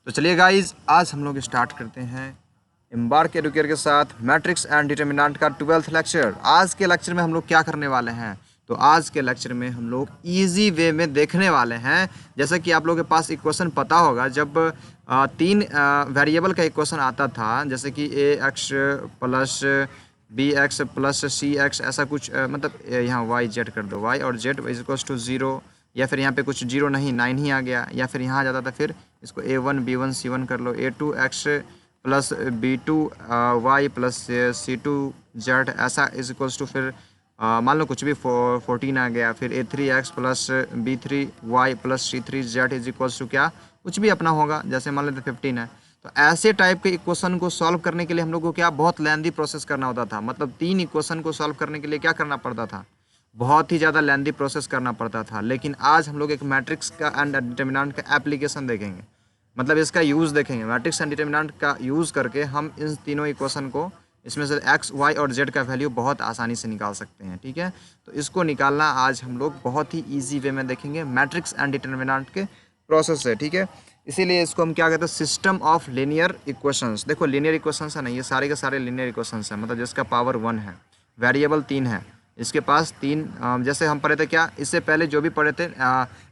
तो चलिए गाइज, आज हम लोग स्टार्ट करते हैं एम्बार्क एडुकेयर के साथ मैट्रिक्स एंड डिटर्मिनेंट का 12th लेक्चर। आज के लेक्चर में हम लोग क्या करने वाले हैं, तो आज के लेक्चर में हम लोग इजी वे में देखने वाले हैं। जैसा कि आप लोगों के पास इक्वेशन पता होगा, जब तीन वेरिएबल का इक्वेशन आता था, जैसे कि A X plus B X plus C X, ऐसा कुछ मतलब यहाँ वाई जेड कर दो, वाई और जेड इज इक्वल्स टू 0, या फिर यहाँ पे कुछ 0 नहीं 9 ही आ गया, या फिर यहाँ आ जाता था फिर इसको A1 B1 C1 कर लो, A2 x plus B2 Y plus C2 Z, ऐसा इज इक्वल्स टू फिर मान लो कुछ भी 14 आ गया, फिर A3 x plus B3 y plus C3 z is equals to क्या, कुछ भी अपना होगा, जैसे मान लेते 15 है। तो ऐसे टाइप के इक्वेशन को सॉल्व करने के लिए हम लोग को क्या बहुत लेंदी प्रोसेस करना होता था। मतलब तीन इक्वेशन को सॉल्व करने के लिए क्या करना पड़ता था, बहुत ही ज़्यादा लेंदी प्रोसेस करना पड़ता था। लेकिन आज हम लोग एक मैट्रिक्स का एंड डिटर्मिनेंट का एप्लीकेशन देखेंगे, मतलब इसका यूज़ देखेंगे। मैट्रिक्स एंड डिटर्मिनेंट का यूज़ करके हम इन तीनों इक्वेशन को, इसमें से एक्स वाई और जेड का वैल्यू बहुत आसानी से निकाल सकते हैं। ठीक है, तो इसको निकालना आज हम लोग बहुत ही ईजी वे में देखेंगे मैट्रिक्स एंड डिटर्मिनेंट के प्रोसेस से। ठीक है, इसीलिए इसको हम क्या कहते हैं, सिस्टम ऑफ लीनियर इक्वेशंस। देखो लीनियर इक्वेशंस है ना, ये सारे के सारे लीनियर इक्वेशंस हैं, मतलब जिसका पावर 1 है, वेरिएबल 3 है, इसके पास 3। जैसे हम पढ़े थे क्या, इससे पहले जो भी पढ़े थे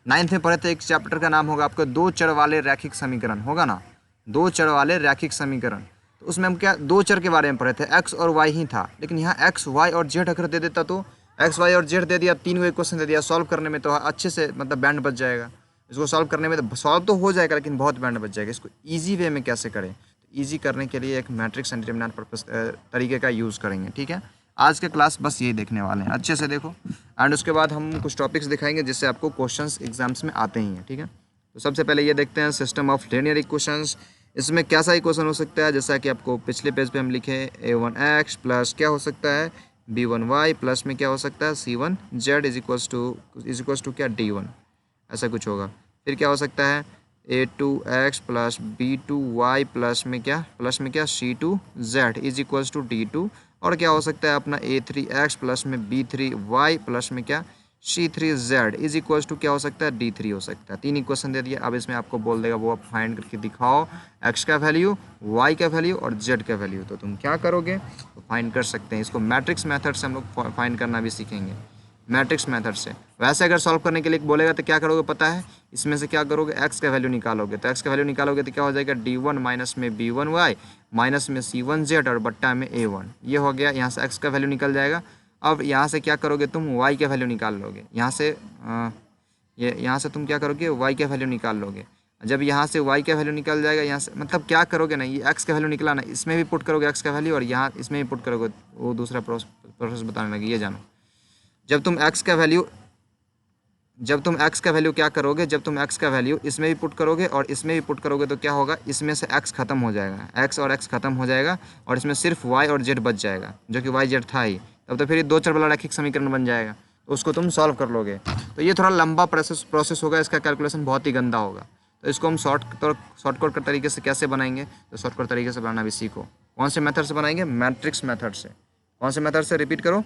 9th में पढ़े थे, एक चैप्टर का नाम होगा आपका दो चर वाले रैखिक समीकरण, होगा ना, दो चर वाले रैखिक समीकरण। तो उसमें हम क्या दो चर के बारे में पढ़े थे, एक्स और वाई ही था। लेकिन यहाँ एक्स वाई और जेड अगर दे देता तो एक्स वाई और जेड दे दिया, तीन वो इक्वेशन दे दिया, सॉल्व करने में तो अच्छे से मतलब बैंड बच जाएगा। इसको सॉल्व करने में तो सॉल्व तो हो जाएगा, लेकिन बहुत बैंड बच जाएगा। इसको ईजी वे में कैसे करें, तो ईजी करने के लिए एक मैट्रिक्स एंड डिटर्मिनेंट पर्पस तरीके का यूज़ करेंगे। ठीक है, आज के क्लास बस यही देखने वाले हैं, अच्छे से देखो। एंड उसके बाद हम कुछ टॉपिक्स दिखाएंगे जिससे आपको क्वेश्चंस एग्जाम्स में आते ही हैं। ठीक है, तो सबसे पहले ये देखते हैं सिस्टम ऑफ लीनियर इक्वेशंस। इसमें कैसा इक्वेशन हो सकता है, जैसा कि आपको पिछले पेज पे हम लिखे A1x प्लस क्या हो सकता है B1y प्लस में क्या हो सकता है C1z इज इक्वल्स टू क्या D1, ऐसा कुछ होगा। फिर क्या हो सकता है A2x प्लस B2y प्लस में क्या C2z is equals to D2। और क्या हो सकता है अपना A3x प्लस में B3y प्लस में क्या C3z इज इक्वल्स टू क्या हो सकता है D3 हो सकता है। तीन इक्वेशन दे दिया, अब इसमें आपको बोल देगा वो आप फाइंड करके दिखाओ x का वैल्यू, y का वैल्यू और z का वैल्यू। तो तुम क्या करोगे, तो फाइंड कर सकते हैं। इसको मैट्रिक्स मेथड से हम लोग फाइंड करना भी सीखेंगे, मैट्रिक्स मेथड से। वैसे अगर सॉल्व करने के लिए बोलेगा तो क्या करोगे पता है, इसमें से क्या करोगे x का वैल्यू निकालोगे। तो x का वैल्यू निकालोगे तो क्या हो जाएगा D1 माइनस में B1y माइनस में C1z और बट्टा में A1, ये हो गया। यहाँ से x का वैल्यू निकल जाएगा। अब यहाँ से क्या करोगे तुम, y का वैल्यू निकाल लोगे। यहाँ से तुम क्या करोगे, y का वैल्यू निकाल लोगे। जब यहाँ से y का वैल्यू निकल जाएगा, यहाँ से मतलब क्या करोगे ना, ये x का वैल्यू निकला ना, इसमें भी पुट करोगे x का वैल्यू और यहाँ इसमें भी पुट करोगे, वो दूसरा प्रोसेस बताने लगे, ये जानो। जब तुम x का वैल्यू क्या करोगे, जब तुम x का वैल्यू इसमें भी पुट करोगे और इसमें भी पुट करोगे तो क्या होगा, इसमें से x खत्म हो जाएगा, x और x खत्म हो जाएगा और इसमें सिर्फ y और z बच जाएगा, जो कि y z था ही। तब तो फिर ये दो चर वाला रैखिक समीकरण बन जाएगा, तो उसको तुम सॉल्व कर लोगे। तो ये थोड़ा लंबा प्रोसेस होगा, इसका कैलकुलेशन बहुत ही गंदा होगा। तो इसको हम शॉर्टकट तरीके से कैसे बनाएंगे, तो शॉर्टकट तरीके से बनाना भी सीखो। कौन से मेथड से बनाएंगे, मैट्रिक्स मेथड से। कौन से मेथड से, रिपीट करो,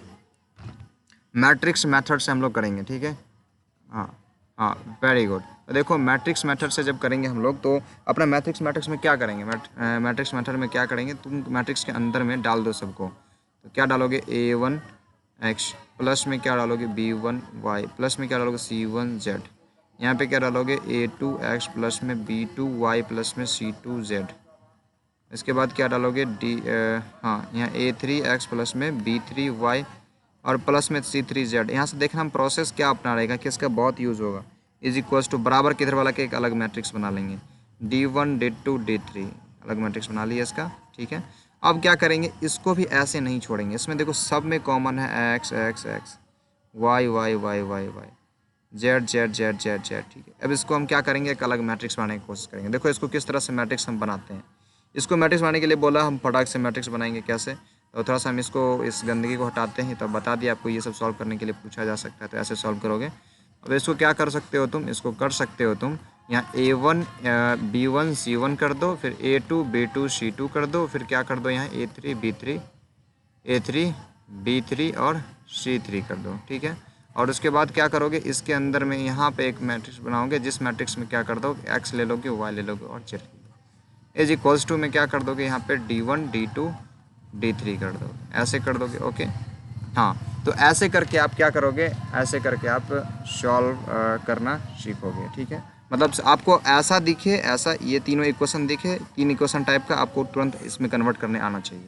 मैट्रिक्स मेथड से हम लोग करेंगे। ठीक है, हाँ वेरी गुड। तो देखो मैट्रिक्स मेथड से जब करेंगे हम लोग, तो अपना मैट्रिक्स में क्या करेंगे, मैट्रिक्स मेथड में क्या करेंगे, तुम मैट्रिक्स के अंदर में डाल दो सबको। तो क्या डालोगे, A1x प्लस में क्या डालोगे B1y प्लस में क्या डालोगे C1z। यहाँ पे क्या डालोगे A2x प्लस में B2y प्लस में C2z। इसके बाद क्या डालोगे यहाँ A3x प्लस में B3y और प्लस में C3z। यहाँ से देखना हम प्रोसेस क्या अपना रहेगा कि इसका बहुत यूज़ होगा। इज इक्वल्स टू बराबर किधर वाला के एक अलग मैट्रिक्स बना लेंगे, D1 D2 D3 अलग मैट्रिक्स बना लिया इसका। ठीक है, अब क्या करेंगे, इसको भी ऐसे नहीं छोड़ेंगे। इसमें देखो सब में कॉमन है x x x y y y y y z z z z z। ठीक है, अब इसको हम क्या करेंगे, एक अलग मैट्रिक्स बनाने की कोशिश करेंगे। देखो इसको किस तरह से मैट्रिक्स हम बनाते हैं। इसको मैट्रिक्स बनाने के लिए बोला, हम फटाक से मैट्रिक्स बनाएंगे कैसे, तो थोड़ा सा हम इसको इस गंदगी को हटाते हैं। तो बता दिया आपको, ये सब सॉल्व करने के लिए पूछा जा सकता है, तो ऐसे सॉल्व करोगे। अब इसको क्या कर सकते हो तुम, इसको कर सकते हो तुम यहाँ A1 B1 C1 कर दो, फिर A2 B2 C2 कर दो, फिर क्या कर दो यहाँ A3 B3 और C3 कर दो। ठीक है, और उसके बाद क्या करोगे, इसके अंदर में यहाँ पे एक मैट्रिक्स बनाओगे, जिस मैट्रिक्स में क्या कर दो, x ले लोगे, y ले लोगे और z। इज इक्वल्स टू में क्या कर दोगे यहाँ पे D1 D2 D3 कर दोगे, ऐसे कर दोगे। ओके हाँ, तो ऐसे करके आप क्या करोगे, ऐसे करके आप सॉल्व करना सीखोगे। ठीक है, मतलब आपको ऐसा दिखे, ऐसा ये तीनों इक्वेशन दिखे, तीन इक्वेशन टाइप का, आपको तुरंत इसमें कन्वर्ट करने आना चाहिए।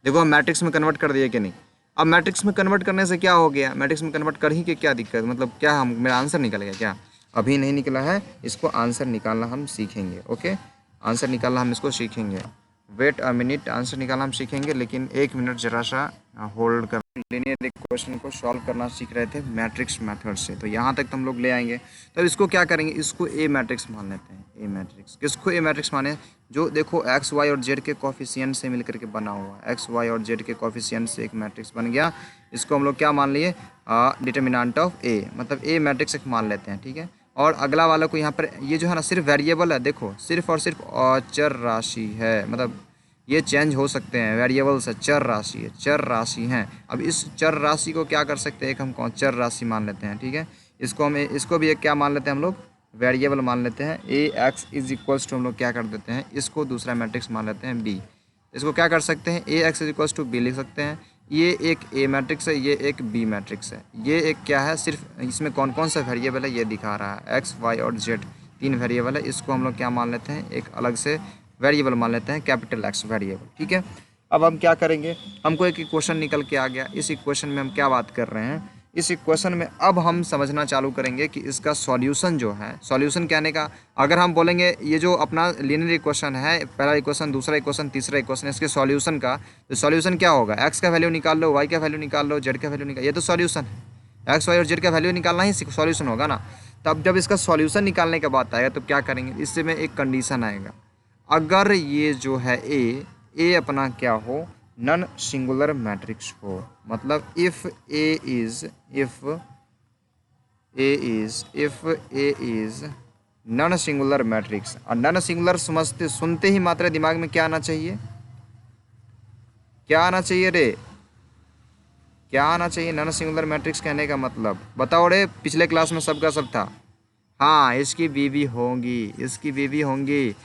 देखो हम मैट्रिक्स में कन्वर्ट कर दिए कि नहीं। अब मैट्रिक्स में कन्वर्ट करने से क्या हो गया, मैट्रिक्स में कन्वर्ट कर ही के क्या दिक्कत, मतलब क्या हम मेरा आंसर निकल गया क्या? अभी नहीं निकला है, इसको आंसर निकालना हम सीखेंगे। ओके, आंसर निकालना हम इसको सीखेंगे। वेट अ मिनट, आंसर निकालना हम सीखेंगे, लेकिन 1 मिनट जरा सा होल्ड कर। लीनियर इक्वेशन को सॉल्व करना सीख रहे थे मैट्रिक्स मेथड से, तो यहाँ तक तो हम लोग ले आएंगे। तो इसको क्या करेंगे, इसको ए मैट्रिक्स मान लेते हैं। ए मैट्रिक्स किसको ए मैट्रिक्स माने, जो देखो एक्स वाई और जेड के कोफिशिएंट से मिलकर के बना हुआ है। एक्स वाई और जेड के कोफिशिएंट से एक मैट्रिक्स बन गया, इसको हम लोग क्या मान लिए, डिटर्मिनेंट ऑफ ए, मतलब ए मैट्रिक्स एक मान लेते हैं। ठीक है, और अगला वाला को यहाँ पर ये जो है ना सिर्फ वेरिएबल है, देखो सिर्फ और सिर्फ चर राशि है, मतलब ये चेंज हो सकते हैं, वेरिएबल्स है, चर राशि है, चर राशि हैं। अब इस चर राशि को क्या कर सकते हैं, एक हम कौन चर राशि मान लेते हैं। ठीक है, इसको भी एक क्या मान लेते हैं हम लोग, वेरिएबल मान लेते हैं। A X is equals to हम लोग क्या कर देते हैं, इसको दूसरा मैट्रिक्स मान लेते हैं बी। इसको क्या कर सकते हैं, A X is equals to B लिख सकते हैं। ये एक ए मैट्रिक्स है, ये एक बी मैट्रिक्स है। ये एक क्या है, सिर्फ इसमें कौन कौन सा वेरिएबल है ये दिखा रहा है, एक्स वाई और जेड तीन वेरिएबल है। इसको हम लोग क्या मान लेते हैं, एक अलग से वेरिएबल मान लेते हैं, कैपिटल एक्स वेरिएबल। ठीक है, अब हम क्या करेंगे, हमको एक इक्वेशन निकल के आ गया। इस इक्वेशन में हम क्या बात कर रहे हैं, इस इक्वेशन में अब हम समझना चालू करेंगे कि इसका सॉल्यूशन जो है, सॉल्यूशन कहने का अगर हम बोलेंगे, ये जो अपना लीनियर इक्वेशन है, पहला इक्वेशन, दूसरा इक्वेशन, तीसरा इक्वेशन, इसके सॉल्यूशन का, तो सॉल्यूशन क्या होगा, एक्स का वैल्यू निकाल लो, वाई का वैल्यू निकाल लो, जेड का वैल्यू निकाल, ये तो सॉल्यूशन है। एक्स वाई और जेड का वैल्यू निकालना ही सॉल्यूशन होगा ना। तब जब इसका सॉल्यूशन निकालने का बात आएगा तो क्या करेंगे, इससे में एक कंडीशन आएगा, अगर ये जो है ए अपना क्या हो, नॉन सिंगुलर मैट्रिक्स हो, मतलब if A is non singular matrix. और नॉन सिंगुलर सुनते ही मात्र दिमाग में क्या आना चाहिए, क्या आना चाहिए रे, क्या आना चाहिए, नॉन सिंगुलर मैट्रिक्स कहने का मतलब बताओ रे, पिछले क्लास में सबका सब था। हाँ, इसकी बीवी होंगी, इसकी बीवी होंगी,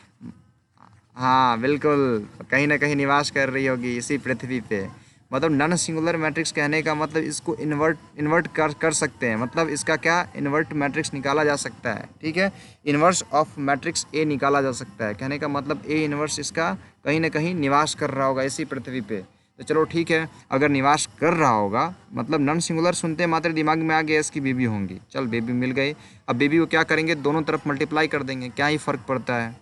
हाँ बिल्कुल, कहीं ना कहीं निवास कर रही होगी इसी पृथ्वी पे। मतलब नॉन सिंगुलर मैट्रिक्स कहने का मतलब इसको इन्वर्ट कर सकते हैं, मतलब इसका क्या, इन्वर्ट मैट्रिक्स निकाला जा सकता है। ठीक है, इन्वर्स ऑफ मैट्रिक्स ए निकाला जा सकता है, कहने का मतलब ए इन्वर्स इसका कहीं ना कहीं निवास कर रहा होगा इसी पृथ्वी पे। तो चलो ठीक है, अगर निवास कर रहा होगा, मतलब नॉन सिंगुलर सुनते मात्र दिमाग में आ गया इसकी बीबी होंगी, चल बेबी मिल गई। अब बेबी को क्या करेंगे, दोनों तरफ मल्टीप्लाई कर देंगे, क्या ही फ़र्क पड़ता है,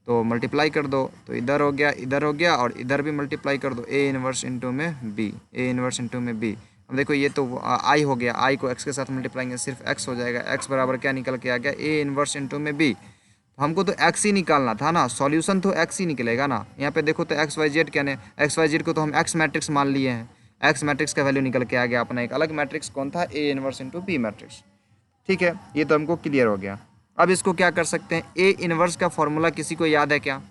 तो मल्टीप्लाई कर दो, तो इधर हो गया, इधर हो गया, और इधर भी मल्टीप्लाई कर दो, ए इन्वर्स इंटू में बी, ए इन्वर्स इंटू में बी। अब देखो ये तो आई हो गया, आई को एक्स के साथ मल्टीप्लाइंगे सिर्फ एक्स हो जाएगा, एक्स बराबर क्या निकल के आ गया, ए इन्वर्स इंटू में बी। हमको तो एक्स ही निकालना था ना, सॉल्यूशन तो एक्स ही निकलेगा ना। यहाँ पे देखो तो एक्स वाई जेड कहने, एक्स वाई जेड को तो हम एक्स मैट्रिक्स मान लिए हैं, एक्स मैट्रिक्स का वैल्यू निकल के आ गया अपना एक अलग मैट्रिक्स, कौन था, A inverse into B matrix. ठीक है, ये तो हमको क्लियर हो गया। अब इसको क्या कर सकते हैं, ए इन्वर्स का फॉर्मूला किसी को याद है क्या,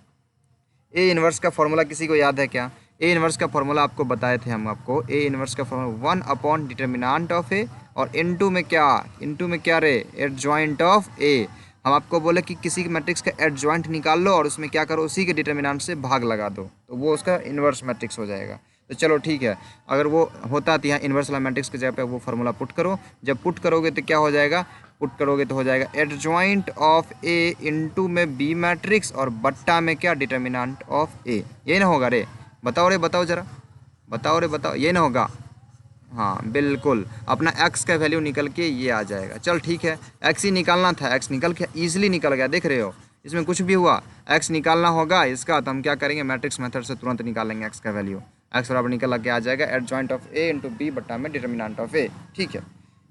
ए इन्वर्स का फॉर्मूला किसी को याद है क्या, ए इन्वर्स का फॉर्मूला आपको बताए थे हम आपको, ए इन्वर्स का फॉर्मूला 1 डिटर्मिनेंट ऑफ ए, और इनटू में क्या रे, एडजॉइंट ऑफ ए। हम आपको बोले कि किसी मैट्रिक्स का एडजॉइंट निकाल लो और उसमें क्या करो, उसी के डिटर्मिनेंट से भाग लगा दो, तो वो उसका इन्वर्स मैट्रिक्स हो जाएगा। तो चलो ठीक है, अगर वो होता तो यहाँ इन्वर्स वाला मैट्रिक्स की जगह पे वो फार्मूला पुट करो, जब पुट करोगे तो क्या हो जाएगा, पुट करोगे तो हो जाएगा एडजॉइंट ऑफ ए इंटू में बी मैट्रिक्स, और बट्टा में क्या, डिटर्मिनेंट ऑफ ए। ये ना होगा रे, बताओ रे, बताओ जरा, बताओ रे, बताओ, ये ना होगा, हाँ बिल्कुल, अपना एक्स का वैल्यू निकल के ये आ जाएगा। चल ठीक है, एक्स ही निकालना था, एक्स निकल के ईजिली निकल गया, देख रहे हो, इसमें कुछ भी हुआ, एक्स निकालना होगा इसका, तो हम क्या करेंगे, मैट्रिक्स मेथड से तुरंत निकालेंगे एक्स का वैल्यू, एक्स बराबर निकल के आ जाएगा adjoint of A into B बट्टा में डिटर्मिनेंट ऑफ ए। ठीक है,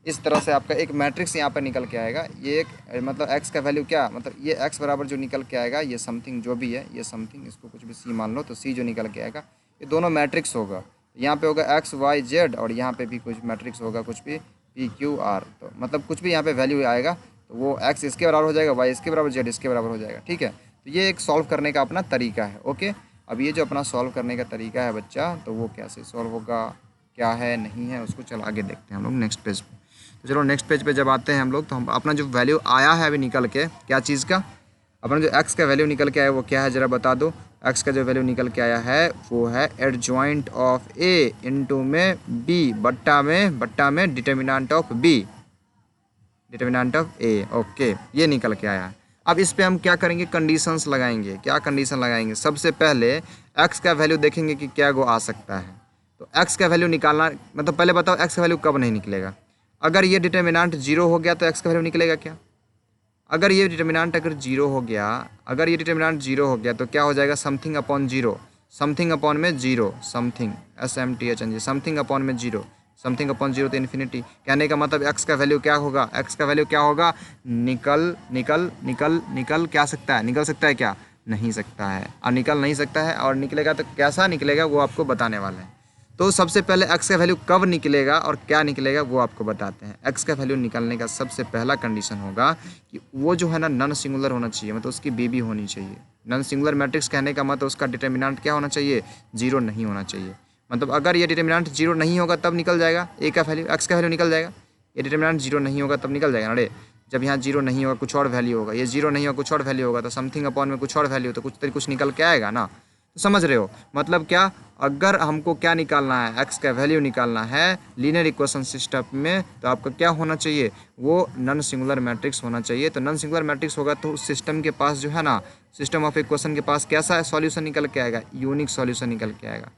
इस तरह से आपका एक मैट्रिक्स यहाँ पर निकल के आएगा। ये एक मतलब एक्स का वैल्यू क्या, मतलब ये एक्स बराबर जो निकल के आएगा, ये समथिंग जो भी है, ये समथिंग, इसको कुछ भी सी मान लो, तो सी जो निकल के आएगा ये दोनों मैट्रिक्स होगा। यहाँ पे होगा एक्स वाई जेड, और यहाँ पे भी कुछ मैट्रिक्स होगा, कुछ भी पी क्यू आर, तो मतलब कुछ भी यहाँ पे वैल्यू आएगा, तो वो एक्स इसके बराबर हो जाएगा, वाई इसके बराबर, जेड इसके बराबर हो जाएगा। ठीक है, तो ये एक सॉल्व करने का अपना तरीका है। ओके, अब ये जो अपना सॉल्व करने का तरीका है बच्चा, तो वो कैसे सॉल्व होगा, क्या है नहीं है, उसको चल आगे देखते हैं हम लोग नेक्स्ट पेज पे। तो चलो नेक्स्ट पेज पे जब आते हैं हम लोग, तो हम अपना जो वैल्यू आया है अभी निकल के, क्या चीज़ का, अपना जो x का वैल्यू निकल के आया वो क्या है ज़रा बता दो। x का जो वैल्यू निकल के आया है वो है एडजॉइंट ऑफ a इंटू में b बट्टा में determinant of b, determinant of a। Okay, ये निकल के आया है। अब इस पे हम क्या करेंगे, कंडीशंस लगाएंगे। क्या कंडीशन लगाएंगे, सबसे पहले x का वैल्यू देखेंगे कि क्या गो आ सकता है। तो x का वैल्यू निकालना, मतलब पहले बताओ x का वैल्यू कब नहीं निकलेगा। अगर ये डिटर्मिनेंट 0 हो गया तो x का वैल्यू निकलेगा क्या। अगर ये डिटर्मिनेंट अगर 0 हो गया, अगर ये डिटर्मिनेंट 0 हो गया तो क्या हो जाएगा, समथिंग अपॉन 0, समथिंग अपॉन में 0, समथिंग SMTHNG, समथिंग अपॉन में 0, समथिंग अपॉन 0 तो इन्फिनिटी। कहने का मतलब x का वैल्यू क्या होगा, x का वैल्यू क्या होगा, निकल क्या सकता है, निकल सकता है क्या, नहीं सकता है। और निकल नहीं सकता है और निकलेगा तो कैसा निकलेगा वो आपको बताने वाले हैं। तो सबसे पहले x का वैल्यू कब निकलेगा और क्या निकलेगा वो आपको बताते हैं। x का वैल्यू निकालने का सबसे पहला कंडीशन होगा कि वो जो है ना नॉन सिंगुलर होना चाहिए, मतलब उसकी बेबी होनी चाहिए। नॉन सिंगुलर मैट्रिक्स कहने का मतलब उसका डिटर्मिनेंट क्या होना चाहिए, 0 नहीं होना चाहिए। मतलब अगर ये डिटर्मिनेंट 0 नहीं होगा तब निकल जाएगा a का वैल्यू, x का वैल्यू निकल जाएगा। ये डिटर्मिनेंट 0 नहीं होगा तब निकल जाएगा। अरे जब यहाँ 0 नहीं होगा कुछ और वैल्यू होगा, ये 0 नहीं होगा कुछ और वैल्यू होगा, तो समथिंग अपॉन में कुछ और वैल्यू, तो कुछ निकल के आएगा ना। तो समझ रहे हो, मतलब क्या, अगर हमको क्या निकालना है, x का वैल्यू निकालना है लीनियर इक्वेशन सिस्टम में, तो आपका क्या होना चाहिए, वो नॉन सिंगुलर मैट्रिक्स होना चाहिए। तो नॉन सिंगुलर मैट्रिक्स होगा तो उस सिस्टम के पास जो है ना, सिस्टम ऑफ इक्वेशन के पास कैसा सॉल्यूशन निकल के आएगा, यूनिक सॉल्यूशन निकल के आएगा।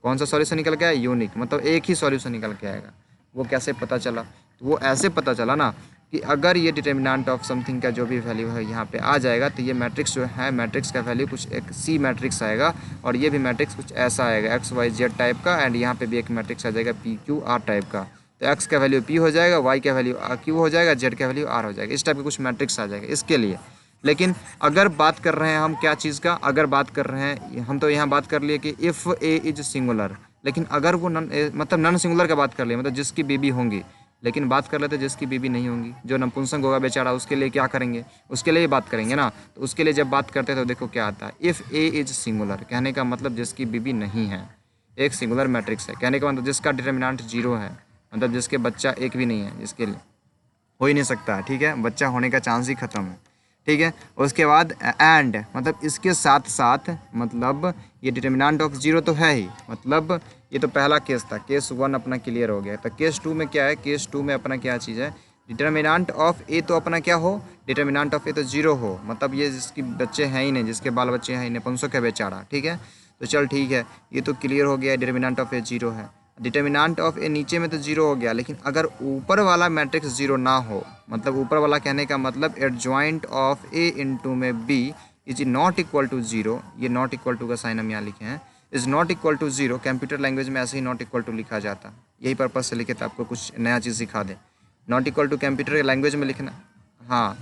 कौन सा सॉल्यूशन निकल के आएगा, यूनिक, मतलब एक ही सॉल्यूशन निकल के आएगा। वो कैसे पता चला, तो वो ऐसे पता चला ना कि अगर ये डिटर्मिनेंट ऑफ समथिंग का जो भी वैल्यू है यहाँ पे आ जाएगा तो ये मैट्रिक्स जो है, मैट्रिक्स का वैल्यू कुछ एक सी मैट्रिक्स आएगा और ये भी मैट्रिक्स कुछ ऐसा आएगा XYZ टाइप का, एंड यहाँ पे भी एक मैट्रिक्स आ जाएगा PQR टाइप का। तो x का वैल्यू p हो जाएगा, y का वैल्यू q हो जाएगा, z का वैल्यू r हो जाएगा। इस टाइप का कुछ मैट्रिक्स आ जाएगा इसके लिए। लेकिन अगर बात कर रहे हैं हम क्या चीज़ का, अगर बात कर रहे हैं हम, तो यहाँ बात कर लिए कि इफ़ a इज सिंगुलर, लेकिन अगर वो मतलब नॉन सिंगुलर का बात कर लिए, मतलब जिसकी बेबी होंगी। लेकिन बात कर लेते जिसकी बीबी नहीं होंगी, जो नपुंसक होगा बेचारा, उसके लिए क्या करेंगे, उसके लिए बात करेंगे ना। तो उसके लिए जब बात करते हैं तो देखो क्या आता है, इफ़ ए इज सिंगुलर, कहने का मतलब जिसकी बीबी नहीं है, एक सिंगुलर मैट्रिक्स है, कहने का मतलब जिसका डिटर्मिनेंट 0 है, मतलब जिसके बच्चा एक भी नहीं है, जिसके लिए हो ही नहीं सकता है, ठीक है, बच्चा होने का चांस ही खत्म है, ठीक है। उसके बाद एंड, मतलब इसके साथ साथ, मतलब ये डिटर्मिनेंट ऑफ 0 तो है ही, मतलब ये तो पहला केस था, केस 1 अपना क्लियर हो गया। तो केस 2 में क्या है, केस 2 में अपना क्या चीज़ है, डिटर्मिनेंट ऑफ ए तो अपना क्या हो, डिटर्मिनेंट ऑफ ए तो 0 हो, मतलब ये जिसकी बच्चे हैं ही नहीं, जिसके बाल बच्चे हैं ही नहीं, नपुंसक है बेचारा, ठीक है। तो चल ठीक है, ये तो क्लियर हो गया, डिटर्मिनेंट ऑफ ए 0 है। डिटर्मिनेंट ऑफ ए नीचे में तो 0 हो गया, लेकिन अगर ऊपर वाला मैट्रिक्स 0 ना हो, मतलब ऊपर वाला कहने का मतलब एडजॉइंट ऑफ ए इंटू में B is not equal to 0, ये नॉट इक्वल टू का साइन हम यहाँ लिखे हैं, is not equal to 0। Computer language में ऐसे ही नॉट इक्वल टू लिखा जाता, यही पर्पज़ से लिखे थे, आपको कुछ नया चीज़ सिखा दें। Not equal to computer language में लिखना, हाँ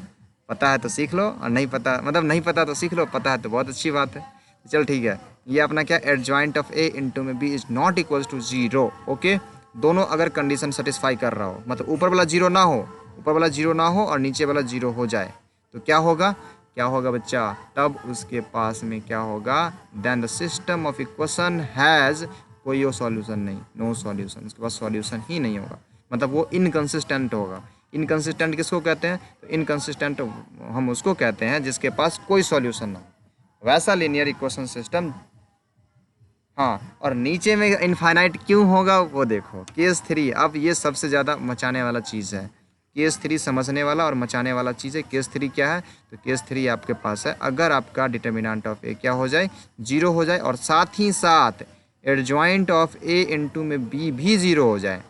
पता है तो सीख लो, और नहीं पता, मतलब नहीं पता तो सीख लो, पता है तो बहुत अच्छी बात है। चल ठीक है, ये अपना क्या, एडजॉइंट ऑफ ए इंटू में B is not equal to 0। Okay, दोनों अगर कंडीशन सेटिस्फाई कर रहा हो, मतलब ऊपर वाला 0 ना हो, ऊपर वाला 0 ना हो और नीचे वाला 0 हो जाए, तो क्या होगा, क्या होगा बच्चा, तब उसके पास में क्या होगा, then the system of equation has कोई सॉल्यूशन नहीं, नो सॉल्यूशन, उसके पास सॉल्यूशन ही नहीं होगा, मतलब वो इनकंसिस्टेंट होगा। इनकंसिस्टेंट किसको कहते हैं, तो इनकंसिस्टेंट हम उसको कहते हैं जिसके पास कोई सॉल्यूशन ना हो, वैसा लीनियर इक्वेशन सिस्टम। हाँ, और नीचे में इनफाइनाइट क्यों होगा वो देखो, केस 3। अब ये सबसे ज़्यादा मचाने वाला चीज़ है, केस 3 समझने वाला और मचाने वाला चीज़ है। केस 3 क्या है, तो केस 3 आपके पास है, अगर आपका डिटर्मिनेंट ऑफ ए क्या हो जाए, 0 हो जाए, और साथ ही साथ एडजॉइंट ऑफ ए इंटू में बी भी 0 हो जाए,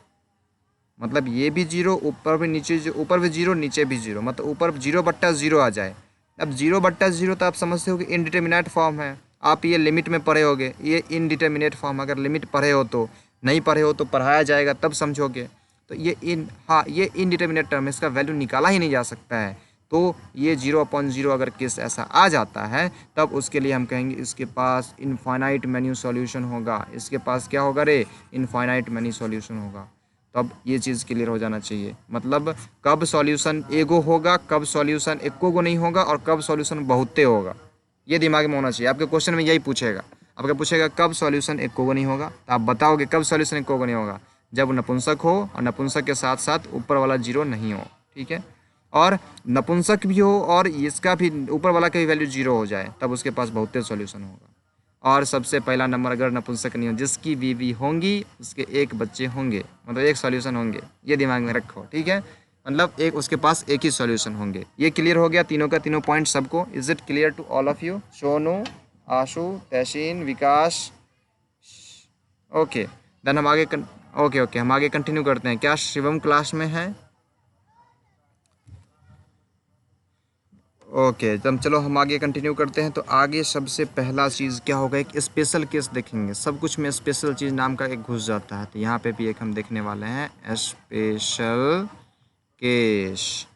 मतलब ये भी 0, ऊपर भी नीचे, ऊपर भी 0 नीचे भी 0, मतलब ऊपर 0/0 आ जाए। अब 0/0 तो आप समझते हो कि इनडिटर्मिनेट फॉर्म है, आप ये लिमिट में पढ़े होगे, ये इनडिटर्मिनेट फॉर्म, अगर लिमिट पढ़े हो तो, नहीं पढ़े हो तो पढ़ाया जाएगा तब समझोगे। तो ये ये इनडिटर्मिनेट टर्म है, इसका वैल्यू निकाला ही नहीं जा सकता है। तो ये 0/0 अगर केस ऐसा आ जाता है, तब उसके लिए हम कहेंगे इसके पास इनफाइनाइट मेन्यू सॉल्यूशन होगा, इसके पास क्या होगा रे, इनफाइनाइट मेन्यू सॉल्यूशन होगा। तब ये चीज़ क्लियर हो जाना चाहिए, मतलब कब सॉल्यूशन एगो होगा, कब सॉल्यूशन एको गो नहीं होगा, और कब सॉल्यूशन बहुते होगा, ये दिमाग में होना चाहिए। आपके क्वेश्चन में यही पूछेगा, आपका पूछेगा कब सॉल्यूशन एको गो नहीं होगा, तो आप बताओगे कब सॉल्यूशन एको गो नहीं होगा, जब नपुंसक हो और नपुंसक के साथ साथ ऊपर वाला 0 नहीं हो, ठीक है। और नपुंसक भी हो और इसका भी ऊपर वाला का भी वैल्यू 0 हो जाए, तब उसके पास बहुत तेज सॉल्यूशन होगा। और सबसे पहला नंबर अगर नपुंसक नहीं हो, जिसकी बीवी होंगी उसके एक बच्चे होंगे, मतलब एक सॉल्यूशन होंगे, ये दिमाग में रखो, ठीक है। मतलब एक उसके पास एक ही सॉल्यूशन होंगे। ये क्लियर हो गया तीनों का तीनों पॉइंट सबको? Is it clear to all of you? Sonu, Ashu, Tehseen, Vikas, okay. Then हम आगे ओके हम आगे कंटिन्यू करते हैं। क्या शिवम क्लास में है? ओके तब चलो हम आगे कंटिन्यू करते हैं। तो आगे सबसे पहला चीज़ क्या होगा, एक स्पेशल केस देखेंगे। सब कुछ में स्पेशल चीज़ नाम का एक घुस जाता है, तो यहाँ पे भी एक हम देखने वाले हैं स्पेशल केस।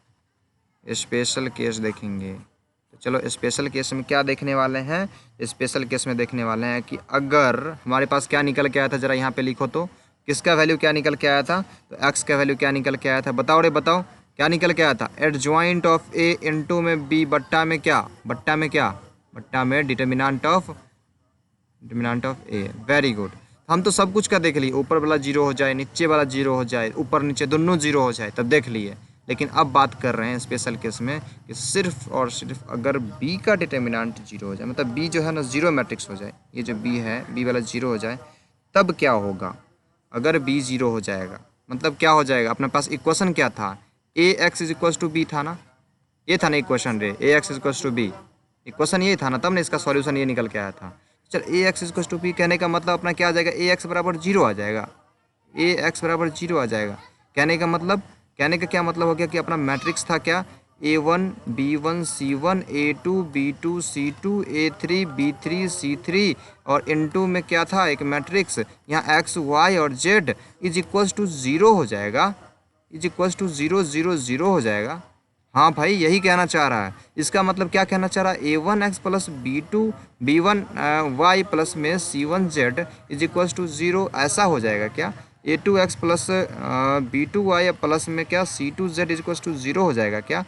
स्पेशल केस देखेंगे। तो चलो स्पेशल केस में क्या देखने वाले हैं? स्पेशल केस में देखने वाले हैं कि अगर हमारे पास क्या निकल के आया था, ज़रा यहाँ पे लिखो तो। किसका वैल्यू क्या निकल के आया था? तो एक्स का वैल्यू क्या निकल के आया था? बताओ रे बताओ, क्या निकल के आया था? एडजॉइंट ऑफ ए इनटू में बी बट्टा में क्या? बट्टा में क्या? बट्टा में determinant of A. Very good. हम तो सब कुछ का देख लिए, ऊपर वाला 0 हो जाए, नीचे वाला 0 हो जाए, ऊपर नीचे दोनों 0 हो जाए, तब देख लिए। लेकिन अब बात कर रहे हैं स्पेशल केस में कि सिर्फ और सिर्फ अगर बी का डिटर्मिनेंट 0 हो जाए, मतलब बी जो है ना 0 मैट्रिक्स हो जाए, ये जो बी है बी वाला 0 हो जाए, तब क्या होगा? अगर बी 0 हो जाएगा मतलब क्या हो जाएगा? अपने पास इक्वेशन क्या था? A X is equals to B था ना, ये था ना इक्वेशन रे, A X is equals to B. Equation ये था ना, तब ना इसका सॉल्यूशन ये निकल के आया था। चल A X is equals to B कहने का मतलब अपना क्या आ जाएगा? ए एक्स बराबर 0 आ जाएगा। ए एक्स बराबर 0 आ जाएगा। कहने का मतलब, कहने का क्या मतलब हो गया कि अपना मैट्रिक्स था क्या? A1 B1 C1 A2 B2 C2 A3 B3 C3 और इनटू में क्या था? एक मैट्रिक्स, यहाँ एक्स वाई और जेड इज इक्वल्स टू 0 हो जाएगा, इज इक्वल्स टू 0 0 0 हो जाएगा। हाँ भाई यही कहना चाह रहा है। इसका मतलब क्या कहना चाह रहा है? A1x plus B1 y plus में C1z इज इक्वल्स टू 0, ऐसा हो जाएगा क्या? A2x प्लस B2y प्लस में क्या C2z इज इक्वल्स टू 0 हो जाएगा क्या?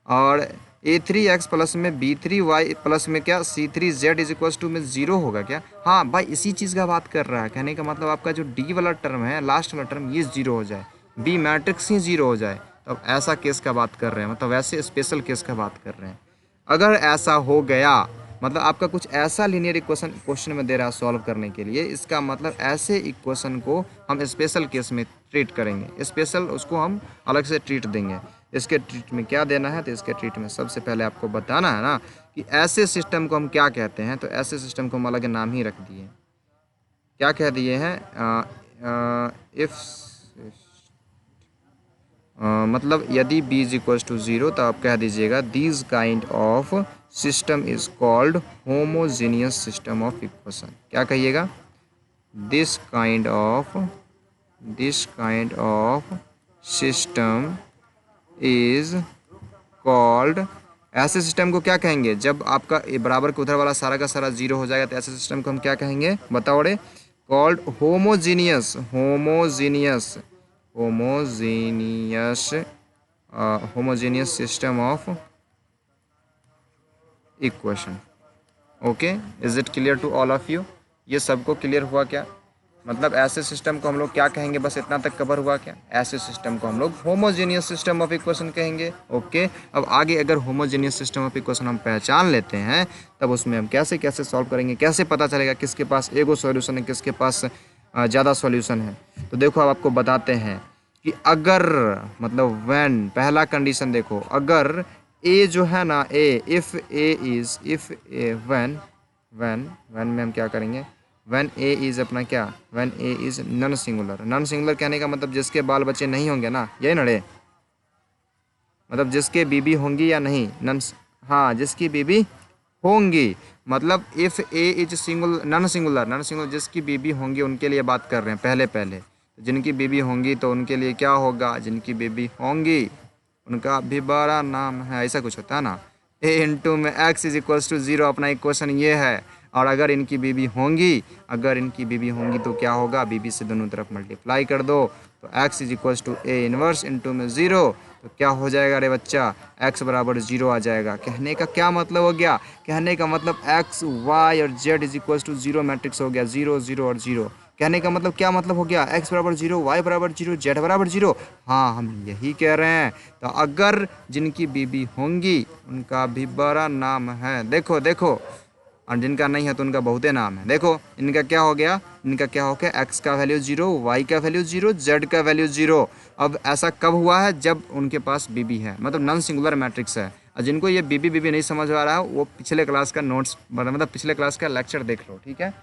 और A3x प्लस में B3y प्लस में क्या C3z इज इक्वल्स टू में 0 होगा क्या? हाँ भाई इसी चीज़ का बात कर रहा है। कहने का मतलब आपका जो D वाला टर्म है, लास्ट वाला टर्म, ये 0 हो जाए, बी मैट्रिक्स ही 0 हो जाए, तब ऐसा केस का बात कर रहे हैं, मतलब वैसे स्पेशल केस का बात कर रहे हैं। अगर ऐसा हो गया, मतलब आपका कुछ ऐसा लीनियर इक्वेशन क्वेश्चन में दे रहा है सॉल्व करने के लिए, इसका मतलब ऐसे इक्वेशन को हम स्पेशल केस में ट्रीट करेंगे, स्पेशल उसको हम अलग से ट्रीट देंगे। इसके ट्रीट में क्या देना है? तो इसके ट्रीट में सबसे पहले आपको बताना है ना कि ऐसे सिस्टम को हम क्या कहते हैं। तो ऐसे सिस्टम को हम अलग नाम ही रख दिए, क्या कह दिए हैं? इफ मतलब यदि b इज इक्वल्स टू 0 तो आप कह दीजिएगा this kind of system is called homogeneous system of equation. क्या कहिएगा? This kind of system is called, ऐसे सिस्टम को क्या कहेंगे? जब आपका बराबर के उधर वाला सारा का सारा 0 हो जाएगा तो ऐसे सिस्टम को हम क्या कहेंगे? बताओ रे। Called homogeneous system of equation. Okay, is it clear to all of you? ये सबको क्लियर हुआ क्या? मतलब ऐसे सिस्टम को हम लोग क्या कहेंगे? बस इतना तक कवर हुआ क्या? ऐसे सिस्टम को हम लोग होमोजेनियस सिस्टम ऑफ इक्वेशन कहेंगे। ओके, अब आगे अगर होमोजेनियस सिस्टम ऑफ इक्वेशन हम पहचान लेते हैं, तब उसमें हम कैसे कैसे सॉल्व करेंगे, कैसे पता चलेगा किसके पास एगो सॉल्यूशन है, किसके पास ज़्यादा सॉल्यूशन है? तो देखो अब आपको बताते हैं कि अगर, मतलब व्हेन, पहला कंडीशन देखो, अगर ए जो है ना, व्हेन में हम क्या करेंगे? व्हेन ए इज़ अपना क्या? When A is non singular. Non singular कहने का मतलब जिसके बाल बच्चे नहीं होंगे ना, यही ना रे? मतलब जिसके बीबी होंगी या नहीं, नॉन, हाँ जिसकी बीबी होंगी। मतलब if A is non singular जिसकी बीबी होंगी उनके लिए बात कर रहे हैं। पहले जिनकी बीबी होंगी तो उनके लिए क्या होगा? जिनकी बीबी होंगी उनका भी बड़ा नाम है, ऐसा कुछ होता है ना। ए इंटू में एक्स इज इक्वल्स टू 0, अपना इक्वेशन ये है। और अगर इनकी बीबी होंगी, तो क्या होगा? बीबी से दोनों तरफ मल्टीप्लाई कर दो, तो x is equals to A inverse into में 0, तो क्या हो जाएगा रे बच्चा? एक्स बराबर 0 आ जाएगा। कहने का क्या मतलब हो गया? कहने का मतलब एक्स वाई और z is equals to 0 matrix हो गया, 0 0 और 0। कहने का मतलब क्या मतलब हो गया, x बराबर 0, y बराबर 0, z बराबर 0। हाँ, हम यही कह रहे हैं। तो अगर जिनकी बीबी होंगी उनका भी बड़ा नाम है, देखो देखो, और जिनका नहीं है तो उनका बहुते नाम है। देखो इनका क्या हो गया, इनका क्या हो गया, x का वैल्यू 0, y का वैल्यू 0, z का वैल्यू 0। अब ऐसा कब हुआ है, जब उनके पास बीबी है, मतलब नॉन सिंगुलर मैट्रिक्स है। और जिनको ये बीबी नहीं समझ आ रहा है वो पिछले क्लास का नोट्स, मतलब पिछले क्लास का लेक्चर देख लो, ठीक है,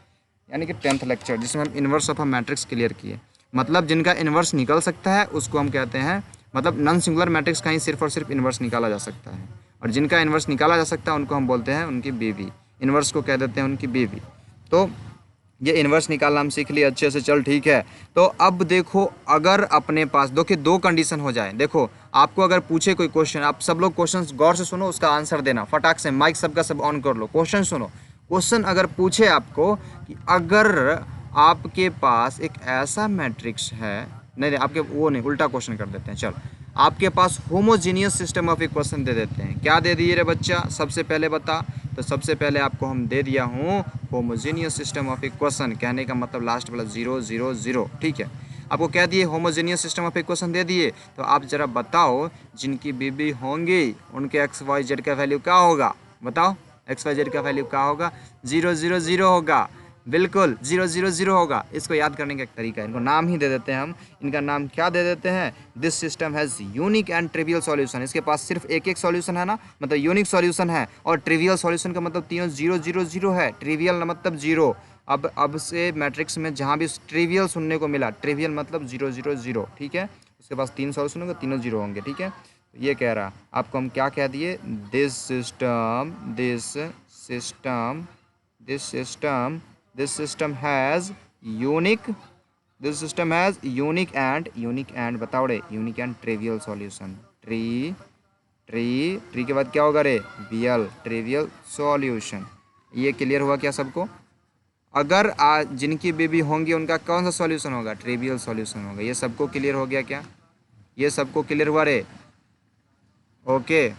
यानी कि 10th लेक्चर, जिसमें हम inverse of a matrix clear किए। मतलब जिनका इन्वर्स निकल सकता है उसको हम कहते हैं, मतलब नॉन सिंगुलर मैट्रिक्स का ही सिर्फ और सिर्फ इन्वर्स निकाला जा सकता है, और जिनका इन्वर्स निकाला जा सकता है उनको हम बोलते हैं उनकी बीवी, इन्वर्स को कह देते हैं उनकी बीवी। तो ये इन्वर्स निकालना हम सीख लिए अच्छे से, चल ठीक है। तो अब देखो, अगर अपने पास देखिए दो कंडीशन हो जाए, देखो आपको अगर पूछे कोई क्वेश्चन, आप सब लोग क्वेश्चन गौर से सुनो, उसका आंसर देना फटाक से, माइक सबका सब ऑन कर लो, क्वेश्चन सुनो। क्वेश्चन अगर पूछे आपको कि अगर आपके पास एक ऐसा मैट्रिक्स है, नहीं आपके वो नहीं, उल्टा क्वेश्चन कर देते हैं, चल आपके पास होमोजीनियस सिस्टम ऑफ इक्वेशन दे देते हैं, क्या दे दिए रे बच्चा, सबसे पहले बता। तो सबसे पहले आपको हम दे दिया हूँ होमोजीनियस सिस्टम ऑफ इक्वेशन, कहने का मतलब लास्ट वाला 0 0 0, ठीक है। आपको कह दिए होमोजीनियस सिस्टम ऑफ इक्वेशन दे दिए, तो आप जरा बताओ जिनकी बीबी होंगी उनके एक्स वाई जेड का वैल्यू क्या होगा, बताओ एक्स वाई जेड का वैल्यू क्या होगा, 0 0 0 होगा, बिल्कुल 0 0 0 होगा। इसको याद करने का एक तरीका है, इनको नाम ही दे देते हैं हम, इनका नाम क्या दे देते हैं, this system has unique and trivial solution. इसके पास सिर्फ एक एक सॉल्यूशन है ना, मतलब यूनिक सॉल्यूशन है, और ट्रिवियल सॉल्यूशन का मतलब तीनों 0 0 0 है, ट्रिवियल मतलब 0। अब से मैट्रिक्स में जहाँ भी ट्रिवियल सुनने को मिला, ट्रिवियल मतलब 0 0 0, ठीक है। उसके पास 3 सॉल्यूशन होंगे, तीनों 0 होंगे, ठीक है। तो ये कह रहा आपको हम क्या कह दिए, this system this system has unique and बताओ रे, unique and trivial solution, tree के बाद क्या होगा रे, ट्रिवियल सॉल्यूशन। ये क्लियर हुआ क्या सबको। अगर जिनकी बीबी होंगी उनका कौन सा सॉल्यूशन होगा, ट्रिवियल सॉल्यूशन होगा। ये सबको क्लियर हो गया क्या, ये सबको क्लियर हुआ रे, ओके।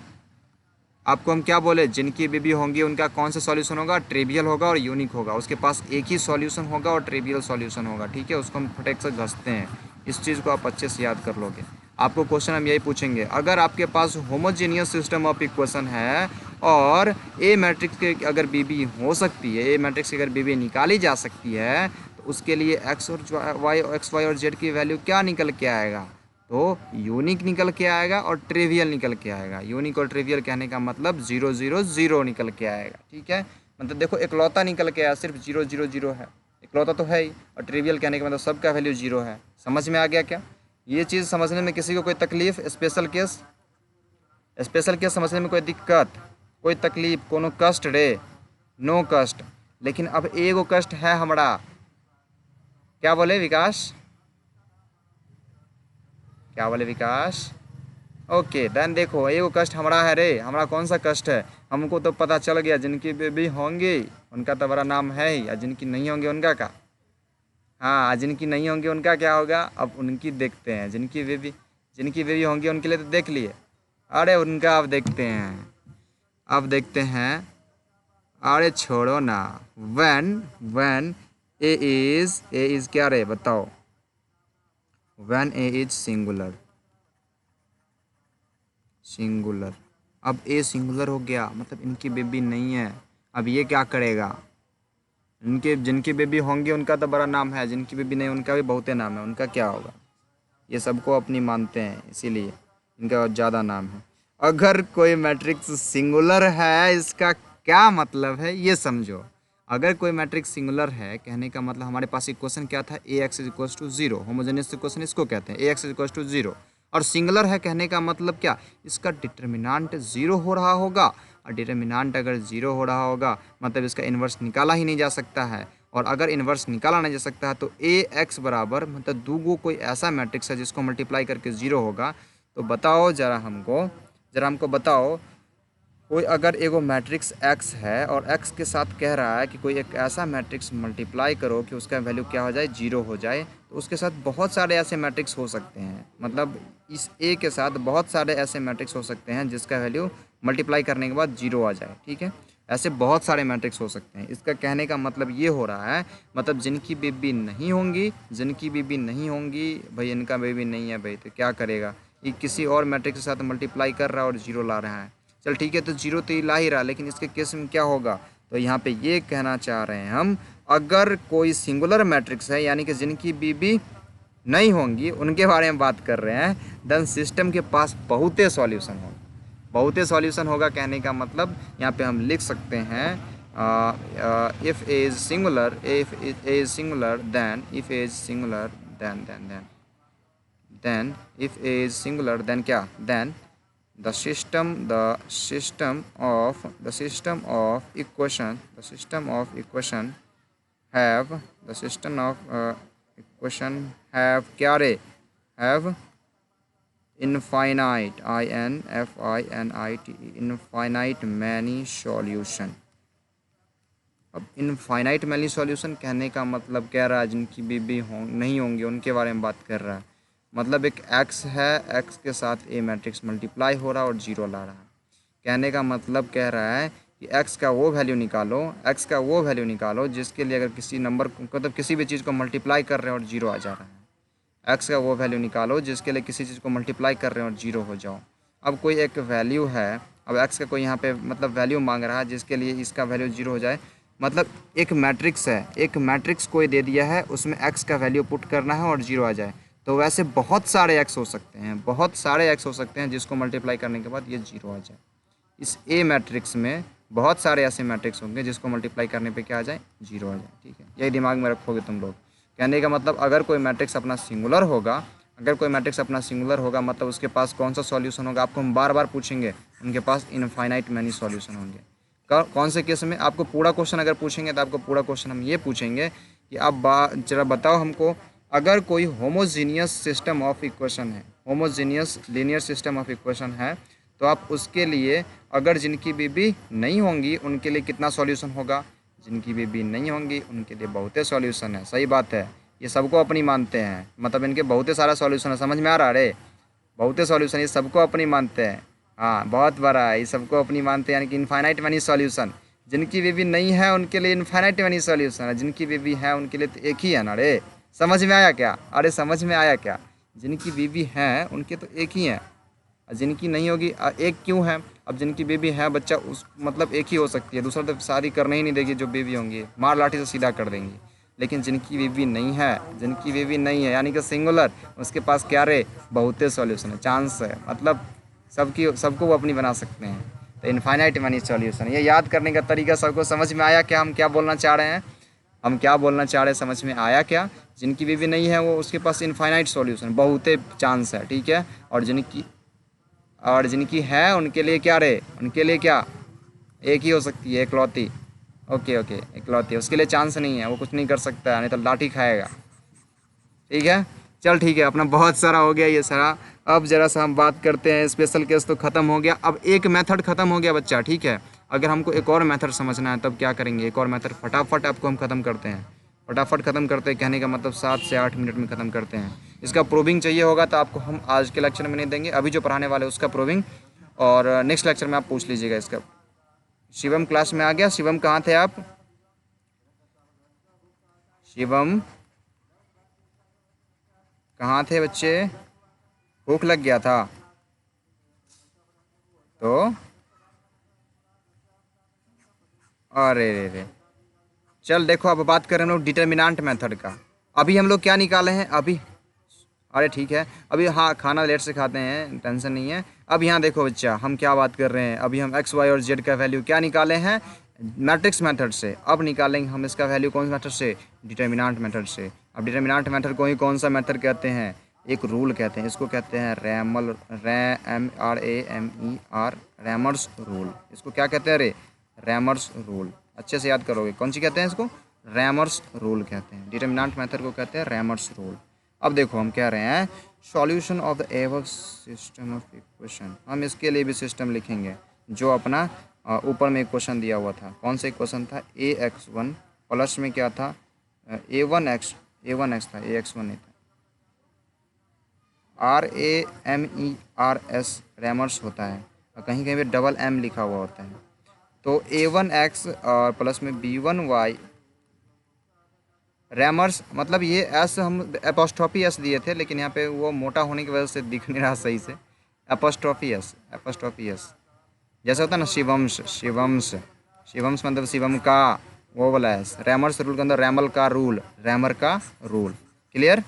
आपको हम क्या बोले, जिनकी बीबी होंगी उनका कौन सा सॉल्यूशन होगा, ट्रिवियल होगा और यूनिक होगा, उसके पास एक ही सॉल्यूशन होगा और ट्रिवियल सॉल्यूशन होगा, ठीक है। उसको हम फटेक से घसते हैं, इस चीज़ को आप अच्छे से याद कर लोगे। आपको क्वेश्चन हम यही पूछेंगे, अगर आपके पास होमोजीनियस सिस्टम ऑफ इक्वेशन है और ए मैट्रिक्स के अगर बीबी हो सकती है, ए मैट्रिक्स की अगर बीबी निकाली जा सकती है, तो उसके लिए एक्स वाई और जेड की वैल्यू क्या निकल के आएगा, तो यूनिक निकल के आएगा और ट्रिवियल निकल के आएगा। यूनिक और ट्रिवियल कहने का मतलब 0 0 0 निकल के आएगा, ठीक है। मतलब देखो इकलौता निकल के आया, सिर्फ 0 0 0 है, इकलौता तो है ही, और ट्रिवियल कहने का मतलब सबका वैल्यू 0 है। समझ में आ गया क्या, ये चीज़ समझने में किसी को कोई तकलीफ, स्पेशल केस समझने में कोई दिक्कत, कोई तकलीफ, कोनो कष्ट रे, नो कष्ट। लेकिन अब एगो कष्ट है हमारा, क्या बोले विकास, क्या बोले विकास, ओके देन देखो एगो कष्ट हमारा है रे, हमारा कौन सा कष्ट है, हमको तो पता चल गया जिनकी बेबी होंगी उनका तो बड़ा नाम है ही, और जिनकी नहीं होंगी उनका क्या, हाँ जिनकी नहीं होंगी उनका क्या होगा, अब उनकी देखते हैं, जिनकी बेबी होंगी उनके लिए तो देख लिए, अरे उनका अब देखते हैं, अरे छोड़ो ना, व्हेन ए इज क्या रे बताओ, व्हेन ए इज सिंगुलर। अब ए सिंगुलर हो गया, मतलब इनकी बेबी नहीं है। अब ये क्या करेगा, जिनकी बेबी होंगी उनका तो बड़ा नाम है, जिनकी बेबी नहीं उनका भी बहुते नाम है, उनका क्या होगा, ये सबको अपनी मानते हैं इसीलिए इनका ज़्यादा नाम है। अगर कोई मैट्रिक्स सिंगुलर है, इसका क्या मतलब है ये समझो। अगर कोई मैट्रिक्स सिंगुलर है, कहने का मतलब हमारे पास इक्वेशन क्या था, A X is equal to 0, homogeneous equation इसको कहते हैं, A X is equal to 0। और सिंगुलर है कहने का मतलब क्या, इसका डिटर्मिनांट 0 हो रहा होगा, और डिटर्मिनांट अगर 0 हो रहा होगा मतलब इसका इन्वर्स निकाला ही नहीं जा सकता है, और अगर इन्वर्स निकाला नहीं जा सकता है तो ए एक्स बराबर मतलब दूगो कोई ऐसा मैट्रिक्स है जिसको मल्टीप्लाई करके 0 होगा। तो बताओ जरा हमको बताओ, कोई अगर एगो मैट्रिक्स x है और x के साथ कह रहा है कि कोई एक ऐसा मैट्रिक्स मल्टीप्लाई करो कि उसका वैल्यू क्या हो जाए, 0 हो जाए, तो उसके साथ बहुत सारे ऐसे मैट्रिक्स हो सकते हैं, मतलब इस a के साथ बहुत सारे ऐसे मैट्रिक्स हो सकते हैं जिसका वैल्यू मल्टीप्लाई करने के बाद 0 आ जाए, ठीक है। ऐसे बहुत सारे मैट्रिक्स हो सकते हैं। इसका कहने का मतलब ये हो रहा है, मतलब जिनकी बेबी नहीं होंगी, जिनकी बेबी नहीं होंगी भाई, इनका बेबी नहीं है भाई, तो क्या करेगा, ये किसी और मैट्रिक्स के साथ मल्टीप्लाई कर रहा है और जीरो ला रहा है। चल ठीक है, तो जीरो तो ये ला ही रहा, लेकिन इसके केस में क्या होगा, तो यहाँ पे ये कहना चाह रहे हैं हम, अगर कोई सिंगुलर मैट्रिक्स है यानी कि जिनकी बीबी नहीं होंगी, उनके बारे में बात कर रहे हैं, देन सिस्टम के पास बहुते सॉल्यूशन होगा। बहुते सॉल्यूशन होगा कहने का मतलब यहाँ पे हम लिख सकते हैं, if A is singular, if A is singular then, if A is singular then if A is singular then क्या, then the system of equation have the system of equation have क्या रे, have infinite, infinite many solution। अब infinite many solution कहने का मतलब कह रहा है जिनकी बीबी नहीं होंगे उनके बारे में बात कर रहा है। मतलब एक एक्स है, एक्स के साथ ए मैट्रिक्स मल्टीप्लाई हो रहा है और जीरो ला रहा है। कहने का मतलब कह रहा है कि एक्स का वो वैल्यू निकालो, एक्स का वो वैल्यू निकालो जिसके लिए अगर किसी नंबर को, मतलब किसी भी चीज़ को मल्टीप्लाई कर रहे हैं और जीरो आ जा रहा है। एक्स का वो वैल्यू निकालो जिसके लिए किसी चीज़ को मल्टीप्लाई कर रहे हैं और जीरो हो जाओ। अब कोई एक वैल्यू है, अब एक्स का कोई यहाँ पे मतलब वैल्यू मांग रहा है जिसके लिए इसका वैल्यू जीरो हो जाए। मतलब एक मैट्रिक्स है, एक मैट्रिक्स कोई दे दिया है, उसमें एक्स का वैल्यू पुट करना है और जीरो आ जाए। तो वैसे बहुत सारे एक्स हो सकते हैं, बहुत सारे एक्स हो सकते हैं जिसको मल्टीप्लाई करने के बाद ये जीरो आ जाए। इस ए मैट्रिक्स में बहुत सारे ऐसे मैट्रिक्स होंगे जिसको मल्टीप्लाई करने पे क्या आ जाए, जीरो आ जाए। ठीक है, यही दिमाग में रखोगे तुम लोग। कहने का मतलब अगर कोई मैट्रिक्स अपना सिंगुलर होगा, अगर कोई मैट्रिक्स अपना सिंगुलर होगा मतलब उसके पास कौन सा सॉल्यूशन होगा, आपको हम बार बार पूछेंगे, उनके पास इनफाइनाइट मैनी सॉल्यूशन होंगे। कौन से केस में, आपको पूरा क्वेश्चन अगर पूछेंगे तो आपको पूरा क्वेश्चन हम ये पूछेंगे कि आप जरा बताओ हमको, अगर कोई होमोजीनियस सिस्टम ऑफ इक्वेशन है, homogeneous linear system of equation है, तो आप उसके लिए अगर जिनकी बीबी नहीं होंगी उनके लिए कितना सॉल्यूशन होगा, जिनकी बीबी नहीं होंगी उनके लिए बहुते सॉल्यूशन है। सही बात है, ये सबको अपनी मानते हैं, मतलब इनके बहुते सारा सॉल्यूशन है। समझ में आ रहा है रे, बहुते सॉल्यूशन, ये सबको अपनी मानते हैं। हाँ, बहुत बड़ा है, ये सबको अपनी मानते हैं, यानी कि इनफाइनाइट मैनी सॉल्यूशन। जिनकी बीबी नहीं है उनके लिए इनफाइनाइट मैनी सॉल्यूशन है, जिनकी बीबी है उनके लिए तो एक ही है ना रे। समझ में आया क्या, अरे समझ में आया क्या, जिनकी बीबी है उनके तो एक ही है, और जिनकी नहीं होगी एक क्यों है, अब जिनकी बेबी है बच्चा उस मतलब एक ही हो सकती है, दूसरा तो शादी करने ही नहीं देगी, जो बेबी होंगी मार लाठी से सीधा कर देंगी। लेकिन जिनकी बेबी नहीं है, जिनकी बेबी नहीं है यानी कि सिंगुलर, उसके पास क्या रे, बहुते सॉल्यूशन है, चांस है, मतलब सबको वो अपनी बना सकते हैं। तो इनफाइनाइट मैनी सॉल्यूशन, ये याद करने का तरीका सबको समझ में आया क्या, हम क्या बोलना चाह रहे हैं, हम क्या बोलना चाह रहे हैं, समझ में आया क्या। जिनकी बीबी नहीं है वो उसके पास इनफाइनाइट सॉल्यूशन, बहुते चांस है, ठीक है। और जिनकी है उनके लिए क्या रे, उनके लिए क्या, एक ही हो सकती है, इकलौती। ओके ओके, इकलौती, उसके लिए चांस नहीं है, वो कुछ नहीं कर सकता है, नहीं तो लाठी खाएगा। ठीक है, चल ठीक है, अपना बहुत सारा हो गया ये सारा। अब ज़रा सा हम बात करते हैं, स्पेशल केस तो ख़त्म हो गया, अब एक मेथड ख़त्म हो गया बच्चा। ठीक है, अगर हमको एक और मेथड समझना है तब क्या करेंगे, एक और मेथड फटाफट आपको हम ख़त्म करते हैं, फटाफट ख़त्म करते हैं, कहने का मतलब 7 से 8 मिनट में ख़त्म करते हैं। इसका प्रूविंग चाहिए होगा तो आपको हम आज के लेक्चर में नहीं देंगे, अभी जो पढ़ाने वाले उसका प्रूविंग, और नेक्स्ट लेक्चर में आप पूछ लीजिएगा इसका। शिवम क्लास में आ गया, शिवम कहाँ थे आप, शिवम कहाँ थे बच्चे, भूख लग गया था तो, अरे रे रे, चल देखो अब बात करें हम लोग डिटर्मिनेंट मेथड का। अभी हम लोग क्या निकाले हैं अभी, अरे ठीक है, अभी हाँ खाना लेट से खाते हैं, टेंशन नहीं है। अब यहाँ देखो बच्चा, हम क्या बात कर रहे हैं, अभी हम एक्स वाई और जेड का वैल्यू क्या निकाले हैं, मैट्रिक्स मेथड से। अब निकालेंगे हम इसका वैल्यू कौन से मेथड से, डिटर्मिनेंट मेथड से। अब डिटर्मिनेंट मेथड को ही कौन सा मेथड कहते हैं, एक रूल कहते हैं, इसको कहते हैं रैमर्स रूल। इसको क्या कहते हैं रे, रैमर्स रूल। अच्छे से याद करोगे, कौन सी कहते हैं इसको, रैमर्स रूल कहते हैं, डिटर्मिनेंट मेथड को कहते हैं रैमर्स रूल। अब देखो हम कह रहे हैं solution of the ever system of equation, हम इसके लिए भी सिस्टम लिखेंगे जो अपना ऊपर में इक्वेशन दिया हुआ था। कौन सा इक्वेशन था, ax1 प्लस में क्या था, a1x था, ax1 नहीं था, RAMERS रैमर्स होता है, और कहीं कहीं पे डबल M लिखा हुआ होता है। तो a1x और प्लस में b1y रैमर्स, मतलब ये एस हम एपोस्ट्रॉफी एस दिए थे, लेकिन यहाँ पे वो मोटा होने की वजह से दिख नहीं रहा सही से। एपोस्ट्रॉफी एस जैसे होता है ना शिवम्स, शिवम्स मतलब शिवम का, वो वाला है। रैमर्स रूल के अंदर रैमल का रूल, रैमर का रूल। क्लियर?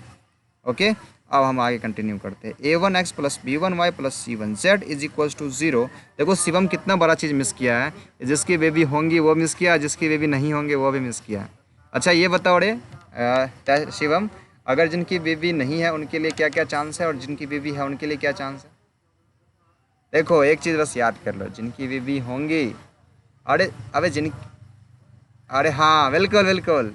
ओके, अब हम आगे कंटिन्यू करते हैं। a1x plus b1y plus c1z is equals to 0। देखो शिवम कितना बड़ा चीज़ मिस किया है, जिसकी बेबी होंगी वो मिस किया, जिसकी बेबी नहीं होंगे वो भी मिस किया। अच्छा ये बताओ रे शिवम, अगर जिनकी बेबी नहीं है उनके लिए क्या क्या चांस है और जिनकी बेबी है उनके लिए क्या चांस है? देखो एक चीज़ बस याद कर लो, जिनकी बेबी होंगी, अरे अबे अरे हाँ बिल्कुल बिल्कुल,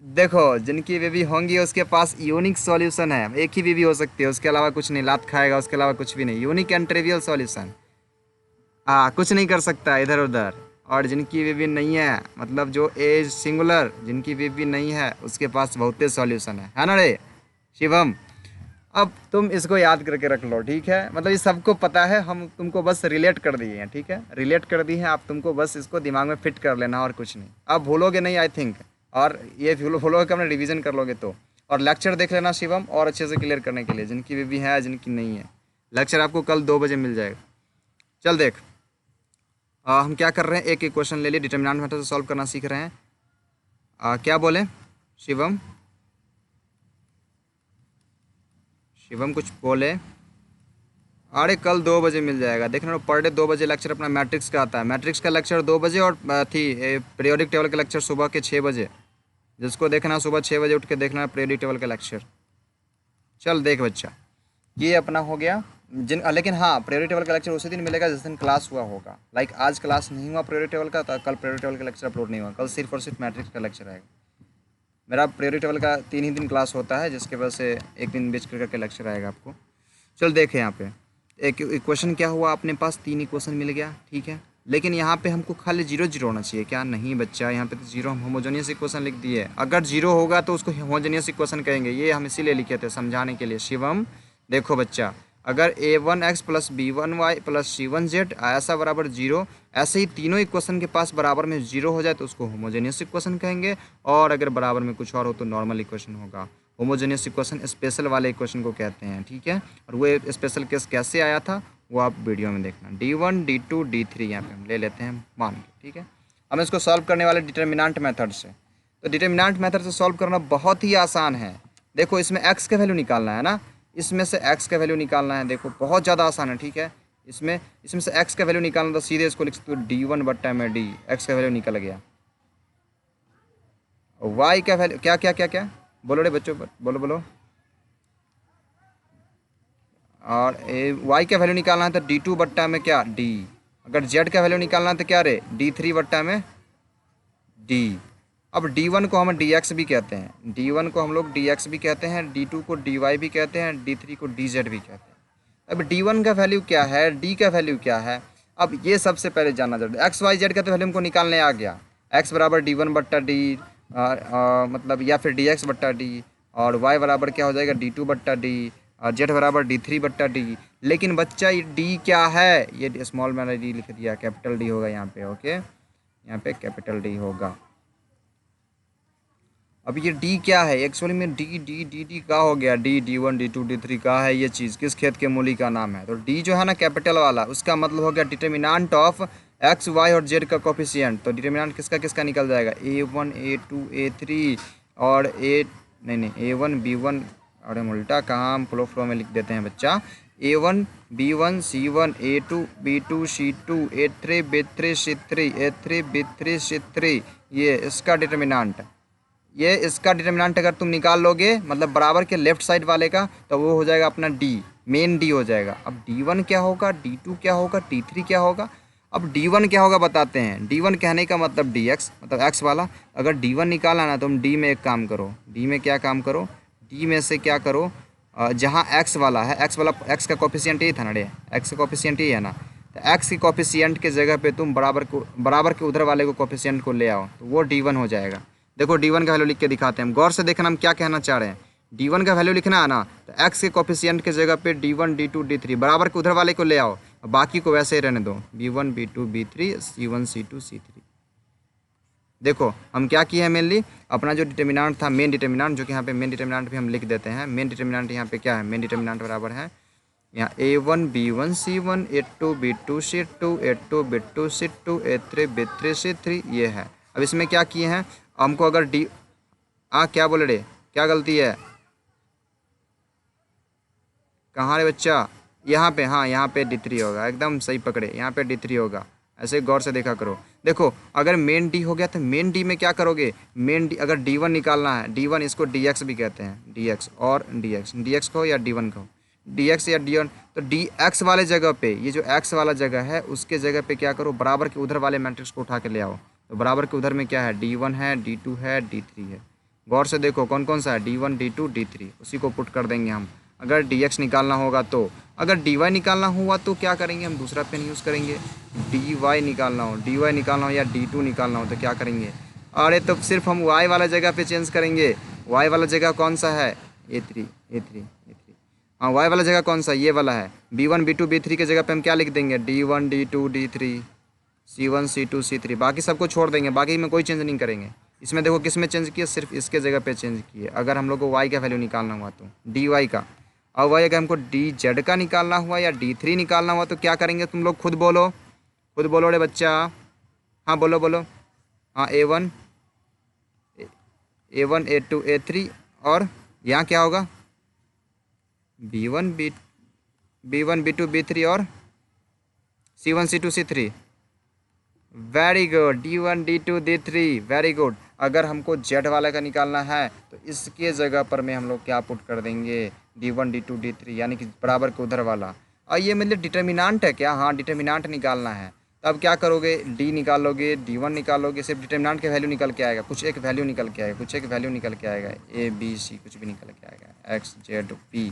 देखो जिनकी बेबी होंगी उसके पास यूनिक सॉल्यूशन है, एक ही बेबी हो सकती है, उसके अलावा कुछ नहीं, लात खाएगा उसके अलावा कुछ भी नहीं, यूनिक एंड ट्रिवियल सॉल्यूशन। हाँ कुछ नहीं कर सकता इधर उधर। और जिनकी बेबी नहीं है, मतलब जो एज सिंगुलर, जिनकी बेबी नहीं है उसके पास बहुते सॉल्यूशन है ना रे शिवम? अब तुम इसको याद करके रख लो, ठीक है? मतलब ये सबको पता है, हम तुमको बस रिलेट कर दिए हैं, ठीक है? रिलेट कर दी है, आप तुमको बस इसको दिमाग में फिट कर लेना और कुछ नहीं। आप भूलोगे नहीं आई थिंक, और ये भूलोगे कि अपने रिवीजन कर लोगे तो। और लेक्चर देख लेना शिवम, और अच्छे से क्लियर करने के लिए, जिनकी बेबी है जिनकी नहीं है। लेक्चर आपको कल 2 बजे मिल जाएगा। चल देख, हम क्या कर रहे हैं, एक एक क्वेश्चन ले लिए, डिटर्मिनेंट मेथड से सॉल्व करना सीख रहे हैं। क्या बोले शिवम? शिवम कुछ बोले? अरे कल 2 बजे मिल जाएगा, देख लो पर डे 2 बजे लेक्चर अपना मैट्रिक्स का आता है। मैट्रिक्स का लेक्चर 2 बजे, और पीरियोडिक टेबल का लेक्चर सुबह के 6 बजे। जिसको देखना सुबह 6 बजे उठ के देखना पीरियोडिक टेबल का लेक्चर। चल देख बच्चा, ये अपना हो गया लेकिन हाँ पीरियोडिक टेबल का लेक्चर उसी दिन मिलेगा जिस दिन क्लास हुआ होगा। लाइक आज क्लास नहीं हुआ पीरियोडिक टेबल का, तो कल पीरियोडिक टेबल का लेक्चर अपलोड नहीं हुआ, कल सिर्फ और सिर्फ मैट्रिक्स का लेक्चर आएगा। मेरा पीरियोडिक टेबल का 3 ही दिन क्लास होता है, जिसके वजह से एक दिन बेच करके लेक्चर आएगा आपको। चल देखें यहाँ पे एक इक्वेशन क्या हुआ, अपने पास 3 इक्वेशन मिल गया, ठीक है? लेकिन यहाँ पे हमको खाली 0 0 होना चाहिए क्या? नहीं बच्चा, यहाँ पे तो 0 हम होमोजेनियस इक्वेशन लिख दिए। अगर 0 होगा तो उसको होमोजेनियस इक्वेशन कहेंगे, ये हम इसीलिए लिखे थे समझाने के लिए शिवम। देखो बच्चा, अगर a1x plus b1y plus c1z ऐसा बराबर 0, ऐसे ही तीनों इक्वेशन के पास बराबर में 0 हो जाए तो उसको होमोजेनियस इक्वेशन कहेंगे, और अगर बराबर में कुछ और हो तो नॉर्मल इक्वेशन होगा। होमोजेनियस इक्वेशन स्पेशल वाले इक्वेशन को कहते हैं, ठीक है? और वो स्पेशल केस कैसे आया था वो आप वीडियो में देखना। d1 d2 d3 यहाँ पे हम ले लेते हैं मान के, ठीक है? हम इसको सॉल्व करने वाले डिटर्मिनेंट मेथड से। तो डिटर्मिनेंट मेथड से सॉल्व करना बहुत ही आसान है। देखो इसमें x का वैल्यू निकालना है ना, इसमें से x का वैल्यू निकालना है। देखो बहुत ज़्यादा आसान है, ठीक है? इसमें से x का वैल्यू निकालना, तो सीधे इसको लिख सकते हो d1 बट्टा में d, x का वैल्यू निकल गया। y का वैल्यू क्या क्या क्या क्या बोलो रे बच्चों, बोलो बोलो। और y का वैल्यू निकालना है तो d2 बट्टा में क्या d। अगर z का वैल्यू निकालना है तो क्या रे d3 बट्टा में d। अब d1 को हम dx भी कहते हैं, d1 को हम लोग dx भी कहते हैं, d2 को dy भी कहते हैं, d3 को dz भी कहते हैं। अब d1 का वैल्यू क्या है, d का वैल्यू क्या है, अब ये सबसे पहले जानना जरूरी है। x y z का तो वैल्यू हमको निकालने आ गया, x बराबर d1 बट्टा d, मतलब या फिर dx बट्टा d, और y बराबर क्या हो जाएगा d2 बट्टा d, और z बराबर d3 बट्टा d। लेकिन बच्चा ये d क्या है, ये स्मॉल मैंने d लिख दिया, कैपिटल d होगा यहाँ पे। ओके, यहाँ पे कैपिटल d होगा। अब ये d क्या है, एक्चुअली में d का हो गया, d1 d2 d3 का है ये चीज़, किस खेत के मूली का नाम है। तो d जो है ना कैपिटल वाला, उसका मतलब हो गया डिटर्मिनेंट ऑफ x y और z का कोफिशिएंट। तो डिटर्मिनेंट किसका किसका निकल जाएगा, a1 a2 a3 और नहीं a1 b1, और हम उल्टा कहाँ, हम फ्लो में लिख देते हैं बच्चा, a1 b1 c1 a2 b2 c2 a3 b3 c3 a3 b3 c3, ये इसका डिटर्मिनेंट। ये इसका डिटर्मिनेंट अगर तुम निकाल लोगे, मतलब बराबर के लेफ्ट साइड वाले का, तो वो हो जाएगा अपना d, मेन d हो जाएगा। अब d1 क्या होगा, d2 क्या होगा, d3 क्या होगा। अब d1 क्या होगा बताते हैं। d1 कहने का मतलब dx, मतलब x वाला। अगर d1 निकालना ना, तो हम d में एक काम करो, d में क्या काम करो, d में से क्या करो, जहाँ x वाला है, x का कोफिशिएंट ये था ना रे, x का कोफिशिएंट ये है ना, तो x के कोफिशिएंट के जगह पे तुम बराबर के उधर वाले को कोफिशिएंट को ले आओ, तो वो d1 हो जाएगा। देखो d1 का वैल्यू लिख के दिखाते हैं, गौर से देखना हम क्या कहना चाह रहे हैं। d1 का वैल्यू लिखना है ना, तो x के कोफिशिएंट के जगह पे d1 d2 d3 बराबर के उधर वाले को ले आओ, बाकी को वैसे ही रहने दो, B1 B2 B3 C1 C2 C3। देखो हम क्या किए हैं, मेनली अपना जो डिटर्मिनेंट था, मेन डिटर्मिनेंट, जो कि यहाँ पे मेन डिटर्मिनेंट भी हम लिख देते हैं। मेन डिटर्मिनेंट यहाँ पे क्या है, मेन डिटर्मिनेंट बराबर है यहाँ A1 B1 C1 A2 B2 C2 A2 B2 C2 A3 B3 C3 ये है। अब इसमें क्या किए हैं, हमको अगर डी क्या बोले रे, क्या गलती है, कहाँ रे बच्चा, यहाँ पे, हाँ यहाँ पे D3 होगा, एकदम सही पकड़े, यहाँ पे D3 होगा। ऐसे गौर से देखा करो। देखो अगर मेन डी हो गया तो मेन डी में क्या करोगे, मेन डी अगर D1 निकालना है, D1 इसको DX भी कहते हैं, DX और DX को या D1 को, DX या D1, तो DX वाले जगह पे, ये जो X वाला जगह है उसके जगह पे क्या करो, बराबर के उधर वाले मैट्रिक्स को उठा के ले आओ। तो बराबर के उधर में क्या है, D1 है, D2 है, D3 है। गौर से देखो कौन कौन सा है, D1 D2 D3, उसी को पुट कर देंगे हम। अगर DX निकालना होगा तो, अगर DY निकालना हुआ तो क्या करेंगे हम, दूसरा पेन यूज़ करेंगे। DY निकालना हो या D2 निकालना हो तो क्या करेंगे, अरे तो सिर्फ हम Y वाला जगह पे चेंज करेंगे। Y वाला जगह कौन सा है, A3। हाँ Y वाला जगह कौन सा, ये वाला है। B1 B2 B3 के जगह पे हम क्या लिख देंगे, D1 D2 D3 C1 C2 C3, बाकी सबको छोड़ देंगे, बाकी में कोई चेंज नहीं करेंगे। इसमें देखो किस में चेंज किया, सिर्फ इसके जगह पे चेंज किए। अगर हम लोग को Y का वैल्यू निकालना हुआ तो DY का, और वही अगर हमको DZ का निकालना हुआ या D3 निकालना हुआ तो क्या करेंगे, तुम लोग खुद बोलो रे बच्चा। हाँ बोलो। हाँ A1 A2 A3, और यहाँ क्या होगा, B1 B2 B3 और C1 C2 C3। Very good, D1 D2 D3, very good. अगर हमको Z वाला का निकालना है तो इसके जगह पर में हम लोग क्या पुट कर देंगे, D1 D2 D3, यानी कि बराबर के उधर वाला। और ये मतलब डिटर्मिनेंट है क्या, हाँ डिटर्मिनेंट निकालना है। तब क्या करोगे, D निकालोगे, D1 निकालोगे, सिर्फ डिटर्मिनेंट के वैल्यू निकल के आएगा, कुछ एक वैल्यू निकल के आएगा, A B C कुछ भी निकल के आएगा, X Z P।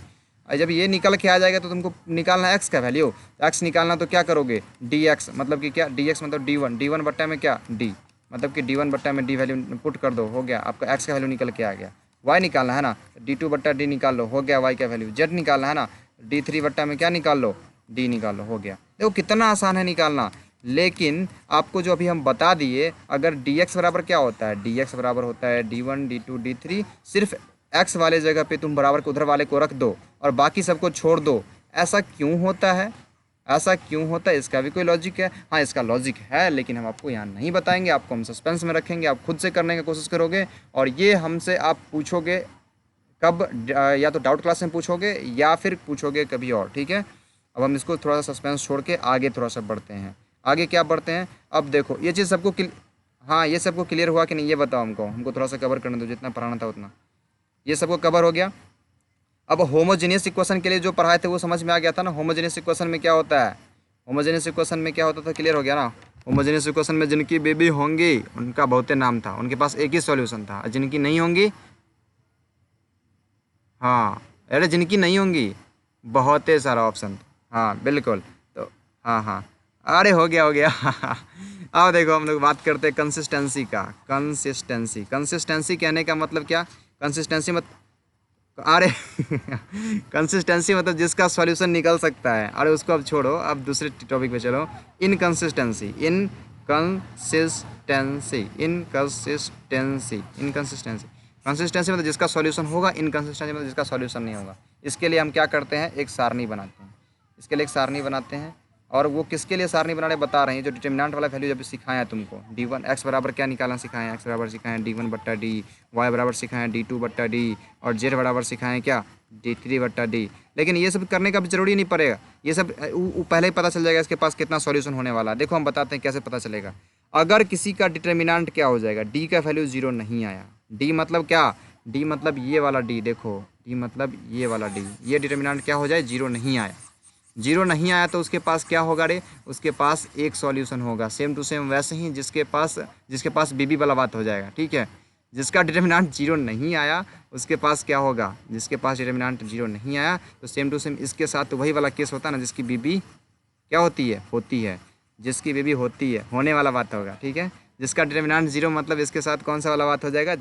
और जब ये निकल के आ जाएगा तो तुमको निकालना है एक्स का वैल्यू। एक्स निकालना तो क्या करोगे, DX, मतलब कि क्या, DX मतलब D1 बट्टा में क्या, D, मतलब कि D1 बट्टा में D वैल्यू पुट कर दो, हो गया आपका एक्स का वैल्यू निकल के आ गया। Y निकालना है ना, D2 बट्टा D निकाल लो, हो गया Y का वैल्यू। Z निकालना है ना, D3 बट्टा में क्या निकाल लो, D निकाल लो, हो गया। देखो कितना आसान है निकालना। लेकिन आपको जो अभी हम बता दिए, अगर DX बराबर क्या होता है, DX बराबर होता है D1 D2 D3, सिर्फ एक्स वाले जगह पे तुम बराबर के उधर वाले को रख दो और बाकी सबको छोड़ दो। ऐसा क्यों होता है, इसका भी कोई लॉजिक है? हाँ इसका लॉजिक है, लेकिन हम आपको यहाँ नहीं बताएंगे, आपको हम सस्पेंस में रखेंगे, आप खुद से करने की कोशिश करोगे और ये हमसे आप पूछोगे कब, या तो डाउट क्लास में पूछोगे या फिर पूछोगे कभी और, ठीक है। अब हम इसको थोड़ा सा सस्पेंस छोड़ के आगे थोड़ा सा बढ़ते हैं। आगे क्या बढ़ते हैं, अब देखो ये चीज़ सबको हाँ ये सबको क्लियर हुआ कि नहीं, ये बताओ हमको थोड़ा सा कवर करने दो, जितना पढ़ाना था उतना। ये सबको कवर हो गया। अब होमोजेनियस इक्वेशन के लिए जो पढ़ाए थे वो समझ में आ गया था ना। होमोजेनियस इक्वेशन में क्या होता है, क्लियर हो गया ना। होमोजेनियस इक्वेशन में जिनकी बेबी होंगी उनका बहुते नाम था, उनके पास एक ही सॉल्यूशन था। जिनकी नहीं होंगी, हाँ अरे जिनकी नहीं होंगी बहुत ही सारा ऑप्शन था। हाँ बिल्कुल, तो हाँ अरे हो गया अब देखो हम लोग बात करते हैं कंसिस्टेंसी का। कंसिस्टेंसी कहने का मतलब क्या, कंसिस्टेंसी अरे कंसिस्टेंसी मतलब जिसका सॉल्यूशन निकल सकता है। अरे उसको अब छोड़ो, अब दूसरे टॉपिक पे चलो। इनकंसिस्टेंसी कंसिस्टेंसी मतलब जिसका सॉल्यूशन होगा, इनकंसिस्टेंसी मतलब जिसका सॉल्यूशन नहीं होगा। इसके लिए हम क्या करते हैं, एक सारणी बनाते हैं। और वो किसके लिए सारणी बनाने बता रहे हैं, जो डिटर्मिनेंट वाला वैल्यू जब सिखाया है तुमको, D1 x बराबर क्या निकालना सिखाएं, x बराबर सिखाएं D1 बट्टा D, y बराबर सिखाएं D2 बट्टा D, और z बराबर सिखाएं क्या, D3 बट्टा D। लेकिन ये सब करने का भी जरूरी नहीं पड़ेगा, ये सब पहले ही पता चल जाएगा इसके पास कितना सॉल्यूशन होने वाला है। देखो हम बताते हैं कैसे पता चलेगा। अगर किसी का डिटर्मिनेंट क्या हो जाएगा, D का वैल्यू 0 नहीं आया, D मतलब क्या, D मतलब ये वाला D, देखो D मतलब ये वाला D, ये डिटर्मिनेंट क्या हो जाए, 0 नहीं आया तो उसके पास क्या होगा रे, उसके पास एक सॉल्यूशन होगा। सेम टू सेम वैसे ही जिसके पास बीबी वाला बात हो जाएगा, ठीक है। जिसका डिटर्मिनेंट 0 नहीं आया उसके पास क्या होगा, जिसके पास डिटर्मिनेंट 0 नहीं आया तो सेम टू सेम इसके साथ तो वही वाला केस होता है ना, जिसकी बीबी क्या होती है, जिसकी बेबी होती है, होने वाला बात होगा, ठीक है। जिसका डिटर्मिनेंट 0 मतलब इसके साथ कौन सा वाला बात हो जाएगा,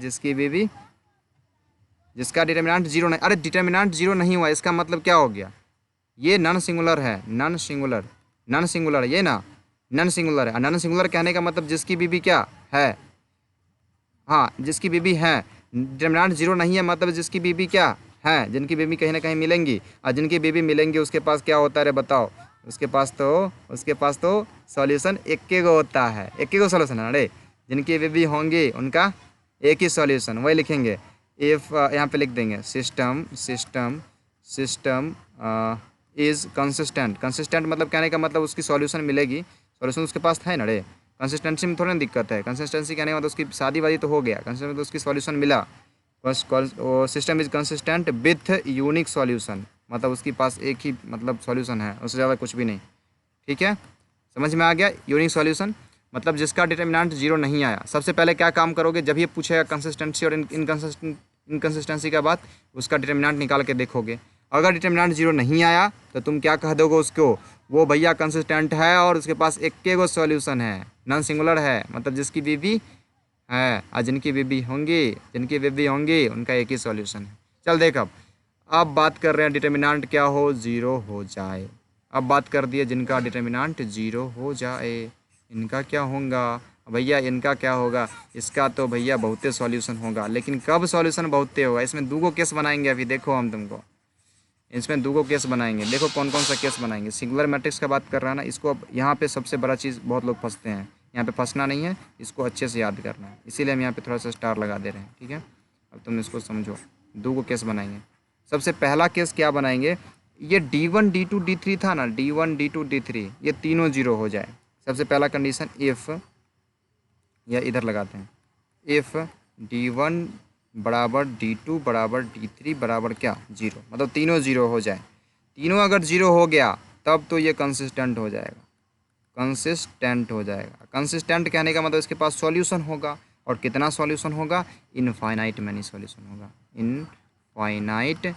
जिसका डिटर्मिनेंट 0 नहीं, अरे डिटर्मिनेंट 0 नहीं हुआ इसका मतलब क्या हो गया, ये नॉन सिंगुलर है, नॉन सिंगुलर नॉन सिंगुलर, ये ना नॉन सिंगुलर है। नॉन सिंगुलर कहने का मतलब जिसकी बीबी क्या है, हाँ जिसकी बीबी है। डिटर्मिनेंट जीरो नहीं है मतलब जिसकी बीबी क्या है, जिनकी बीबी कहीं ना कहीं मिलेंगी, और जिनकी बीबी मिलेंगी उसके पास क्या होता है रे बताओ, उसके पास तो सॉल्यूशन एक के गो होता है, एक के गो सॉल्यूशन है अरे। जिनकी बीबी होंगी उनका एक ही सॉल्यूशन, वही लिखेंगे इफ़, यहाँ पे लिख देंगे system system system is consistent. Consistent मतलब कहने का मतलब उसकी सॉल्यूशन मिलेगी, सॉल्यूशन उसके पास है ना रे। कंसिस्टेंसी में थोड़ा ना दिक्कत है, कंसिस्टेंसी कहने का मतलब उसकी शादी वादी तो हो गया, कंसिस्टेंसी मतलब उसकी सॉल्यूशन मिला। बस system is consistent with unique solution, मतलब उसके पास एक ही मतलब सॉल्यूशन है, उससे ज़्यादा कुछ भी नहीं। ठीक है, समझ में आ गया। यूनिक सॉल्यूशन मतलब जिसका डिटर्मिनेंट जीरो नहीं आया। सबसे पहले क्या काम करोगे, जब ये पूछेगा कंसिस्टेंसी और इनकंसिस्टेंसी का बात, उसका डिटर्मिनेंट निकाल के देखोगे। अगर डिटर्मिनेंट जीरो नहीं आया तो तुम क्या कह दोगे उसको, वो भैया कंसिस्टेंट है और उसके पास एक के गो सॉल्यूशन है, नॉन सिंगुलर है, मतलब जिसकी बीबी है और जिनकी बीबी होंगी उनका एक ही सॉल्यूशन है। चल देख, अब बात कर रहे हैं डिटर्मिनेंट क्या हो, जीरो हो जाए। अब बात कर दिए जिनका डिटर्मिनेंट जीरो हो जाए, इनका क्या होगा भैया, इनका क्या होगा, इसका तो भैया बहुते सॉल्यूशन होगा। लेकिन कब सॉल्यूशन बहुते होगा, इसमें दो केस बनाएंगे अभी, देखो हम तुमको इसमें दो केस बनाएंगे। देखो कौन कौन सा केस बनाएंगे। सिंगुलर मैट्रिक्स का बात कर रहा है ना, इसको अब यहाँ पे सबसे बड़ा चीज़ बहुत लोग फंसते हैं, यहाँ पे फंसना नहीं है, इसको अच्छे से याद करना है, इसीलिए हम यहाँ पे थोड़ा सा स्टार लगा दे रहे हैं। ठीक है, अब तुम इसको समझो, दो केस बनाएंगे। सबसे पहला केस क्या बनाएंगे, ये D1 D2 D3 था ना, D1 D2 D3 ये तीनों जीरो हो जाए। सबसे पहला कंडीशन इफ़, या इधर लगाते हैं, इफ़ D1 बराबर D2 बराबर D3 बराबर क्या जीरो, मतलब तीनों जीरो हो जाए। तीनों अगर जीरो हो गया तब तो ये कंसिस्टेंट हो जाएगा, कंसिस्टेंट हो जाएगा। कंसिस्टेंट कहने का मतलब इसके पास सॉल्यूशन होगा, और कितना सॉल्यूशन होगा, इनफाइनाइट मैनी सॉल्यूशन होगा, इनफाइनाइट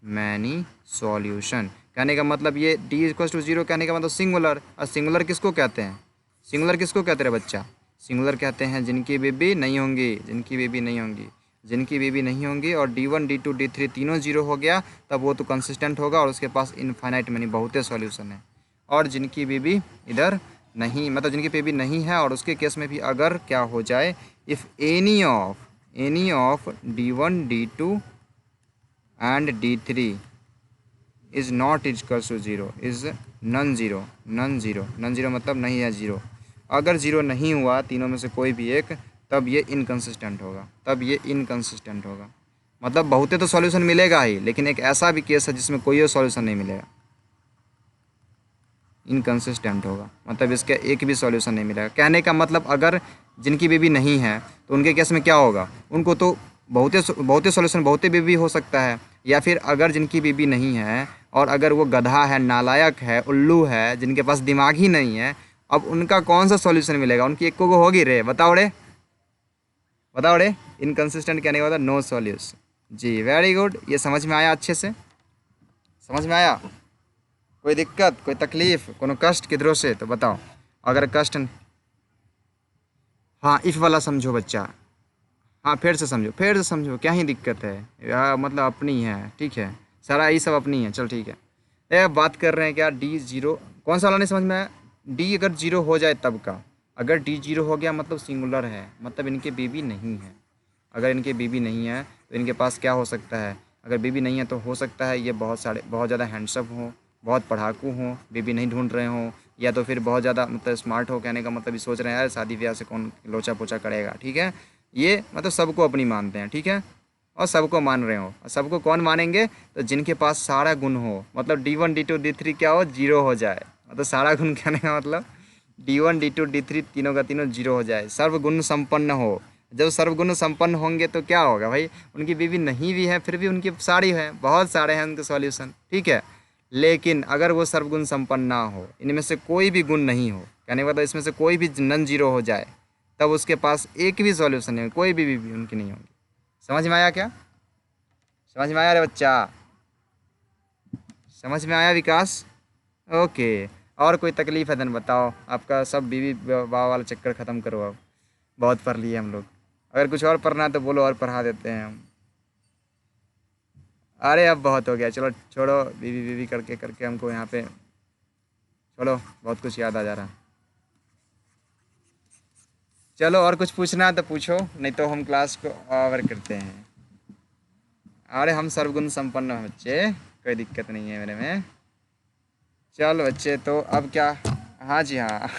मैनी सॉल्यूशन। कहने का मतलब ये D इक्वल टू जीरो कहने का मतलब सिंगुलर, और सिंगुलर किसको कहते हैं, सिंगुलर किसको कहते हैं बच्चा, सिंगुलर कहते हैं जिनकी बीबी नहीं होंगी, जिनकी बीबी नहीं होंगी, जिनकी बीबी नहीं होंगी और D1 D2 D3 तीनों जीरो हो गया तब वो तो कंसिस्टेंट होगा और उसके पास इनफाइनाइट मैनी बहुते सॉल्यूशन है। और जिनकी बीबी इधर नहीं, मतलब जिनकी बीबी नहीं है, और उसके केस में भी अगर क्या हो जाए, if any of D1 D2 and D3 is not equals to zero, is non zero, non zero, non zero मतलब नहीं है जीरो। अगर जीरो नहीं हुआ तीनों में से कोई भी एक, तब ये इनकंसिस्टेंट होगा, तब ये इनकंसिस्टेंट होगा। मतलब बहुते तो सॉल्यूशन मिलेगा ही, लेकिन एक ऐसा भी केस है जिसमें कोई सॉल्यूशन नहीं मिलेगा, इनकंसिस्टेंट होगा, मतलब इसका एक भी सॉल्यूशन नहीं मिलेगा। कहने का मतलब अगर जिनकी बीबी नहीं है तो उनके केस में क्या होगा, उनको तो बहुते बहुते सॉल्यूशन बहुते बीबी हो सकता है। या फिर अगर जिनकी बीबी नहीं है और अगर वो गधा है, नालायक है, उल्लू है, जिनके पास दिमाग ही नहीं है, अब उनका कौन सा सॉल्यूशन मिलेगा, उनकी एक को होगी रे, बताओ रे, बताओ रे। इनकंसिस्टेंट कहने का मतलब नो सॉल्यूशन। जी वेरी गुड, ये समझ में आया, अच्छे से समझ में आया। कोई दिक्कत, कोई तकलीफ, कोनो कष्ट किधरों से तो बताओ। अगर कष्ट, हाँ इफ़ वाला समझो बच्चा, हाँ फिर से समझो, क्या ही दिक्कत है यार, मतलब अपनी है, ठीक है, सारा ये सब अपनी है, चल ठीक है। अब बात कर रहे हैं क्या, D जीरो, कौन सा वाला नहीं समझ में आया, D अगर जीरो हो जाए तब का। अगर D जीरो हो गया मतलब सिंगुलर है, मतलब इनके बीबी नहीं है। अगर इनके बीबी नहीं है तो इनके पास क्या हो सकता है, अगर बीबी नहीं है तो हो सकता है ये बहुत ज़्यादा हैंडसम हो, बहुत पढ़ाकू हों, बीबी नहीं ढूंढ रहे हों, या तो फिर बहुत ज़्यादा मतलब स्मार्ट हो। कहने का मतलब ये सोच रहे हैं यार शादी ब्याह से कौन लोचा पोचा करेगा, ठीक है। ये मतलब सबको अपनी मानते हैं, ठीक है, और सबको मान रहे हो। और सबको कौन मानेंगे, तो जिनके पास सारा गुण हो, मतलब D1 D2 D3 क्या हो, जीरो हो जाए, मतलब सारा गुण कहने का मतलब D1 D2 D3 तीनों का तीनों जीरो हो जाए, सर्वगुण संपन्न हो। जब सर्वगुण संपन्न होंगे तो क्या होगा भाई, उनकी बीवी नहीं भी है फिर भी उनकी सारी है, बहुत सारे हैं उनके सॉल्यूशन, ठीक है। लेकिन अगर वो सर्वगुण संपन्न ना हो, इनमें से कोई भी गुण नहीं हो, कहने का मतलब इसमें से कोई भी नन जीरो हो जाए, तब उसके पास एक भी सॉल्यूशन नहीं, कोई भी बीवी उनकी नहीं होगी। समझ में आया क्या, समझ में आया रे बच्चा, समझ में आया विकास, ओके। और कोई तकलीफ है then बताओ, आपका सब बीवी वाह वाला चक्कर ख़त्म करो, अब बहुत पढ़ लिए हम लोग। अगर कुछ और पढ़ना है तो बोलो, और पढ़ा देते हैं हम। अरे अब बहुत हो गया, चलो छोड़ो, बीवी बीवी करके करके हमको यहाँ पे चलो बहुत कुछ याद आ जा रहा। चलो और कुछ पूछना है तो पूछो, नहीं तो हम क्लास को ओवर करते हैं। अरे हम सर्वगुण संपन्न हैं बच्चे, कोई दिक्कत नहीं है मेरे में। चलो बच्चे, तो अब क्या, हाँ जी हाँ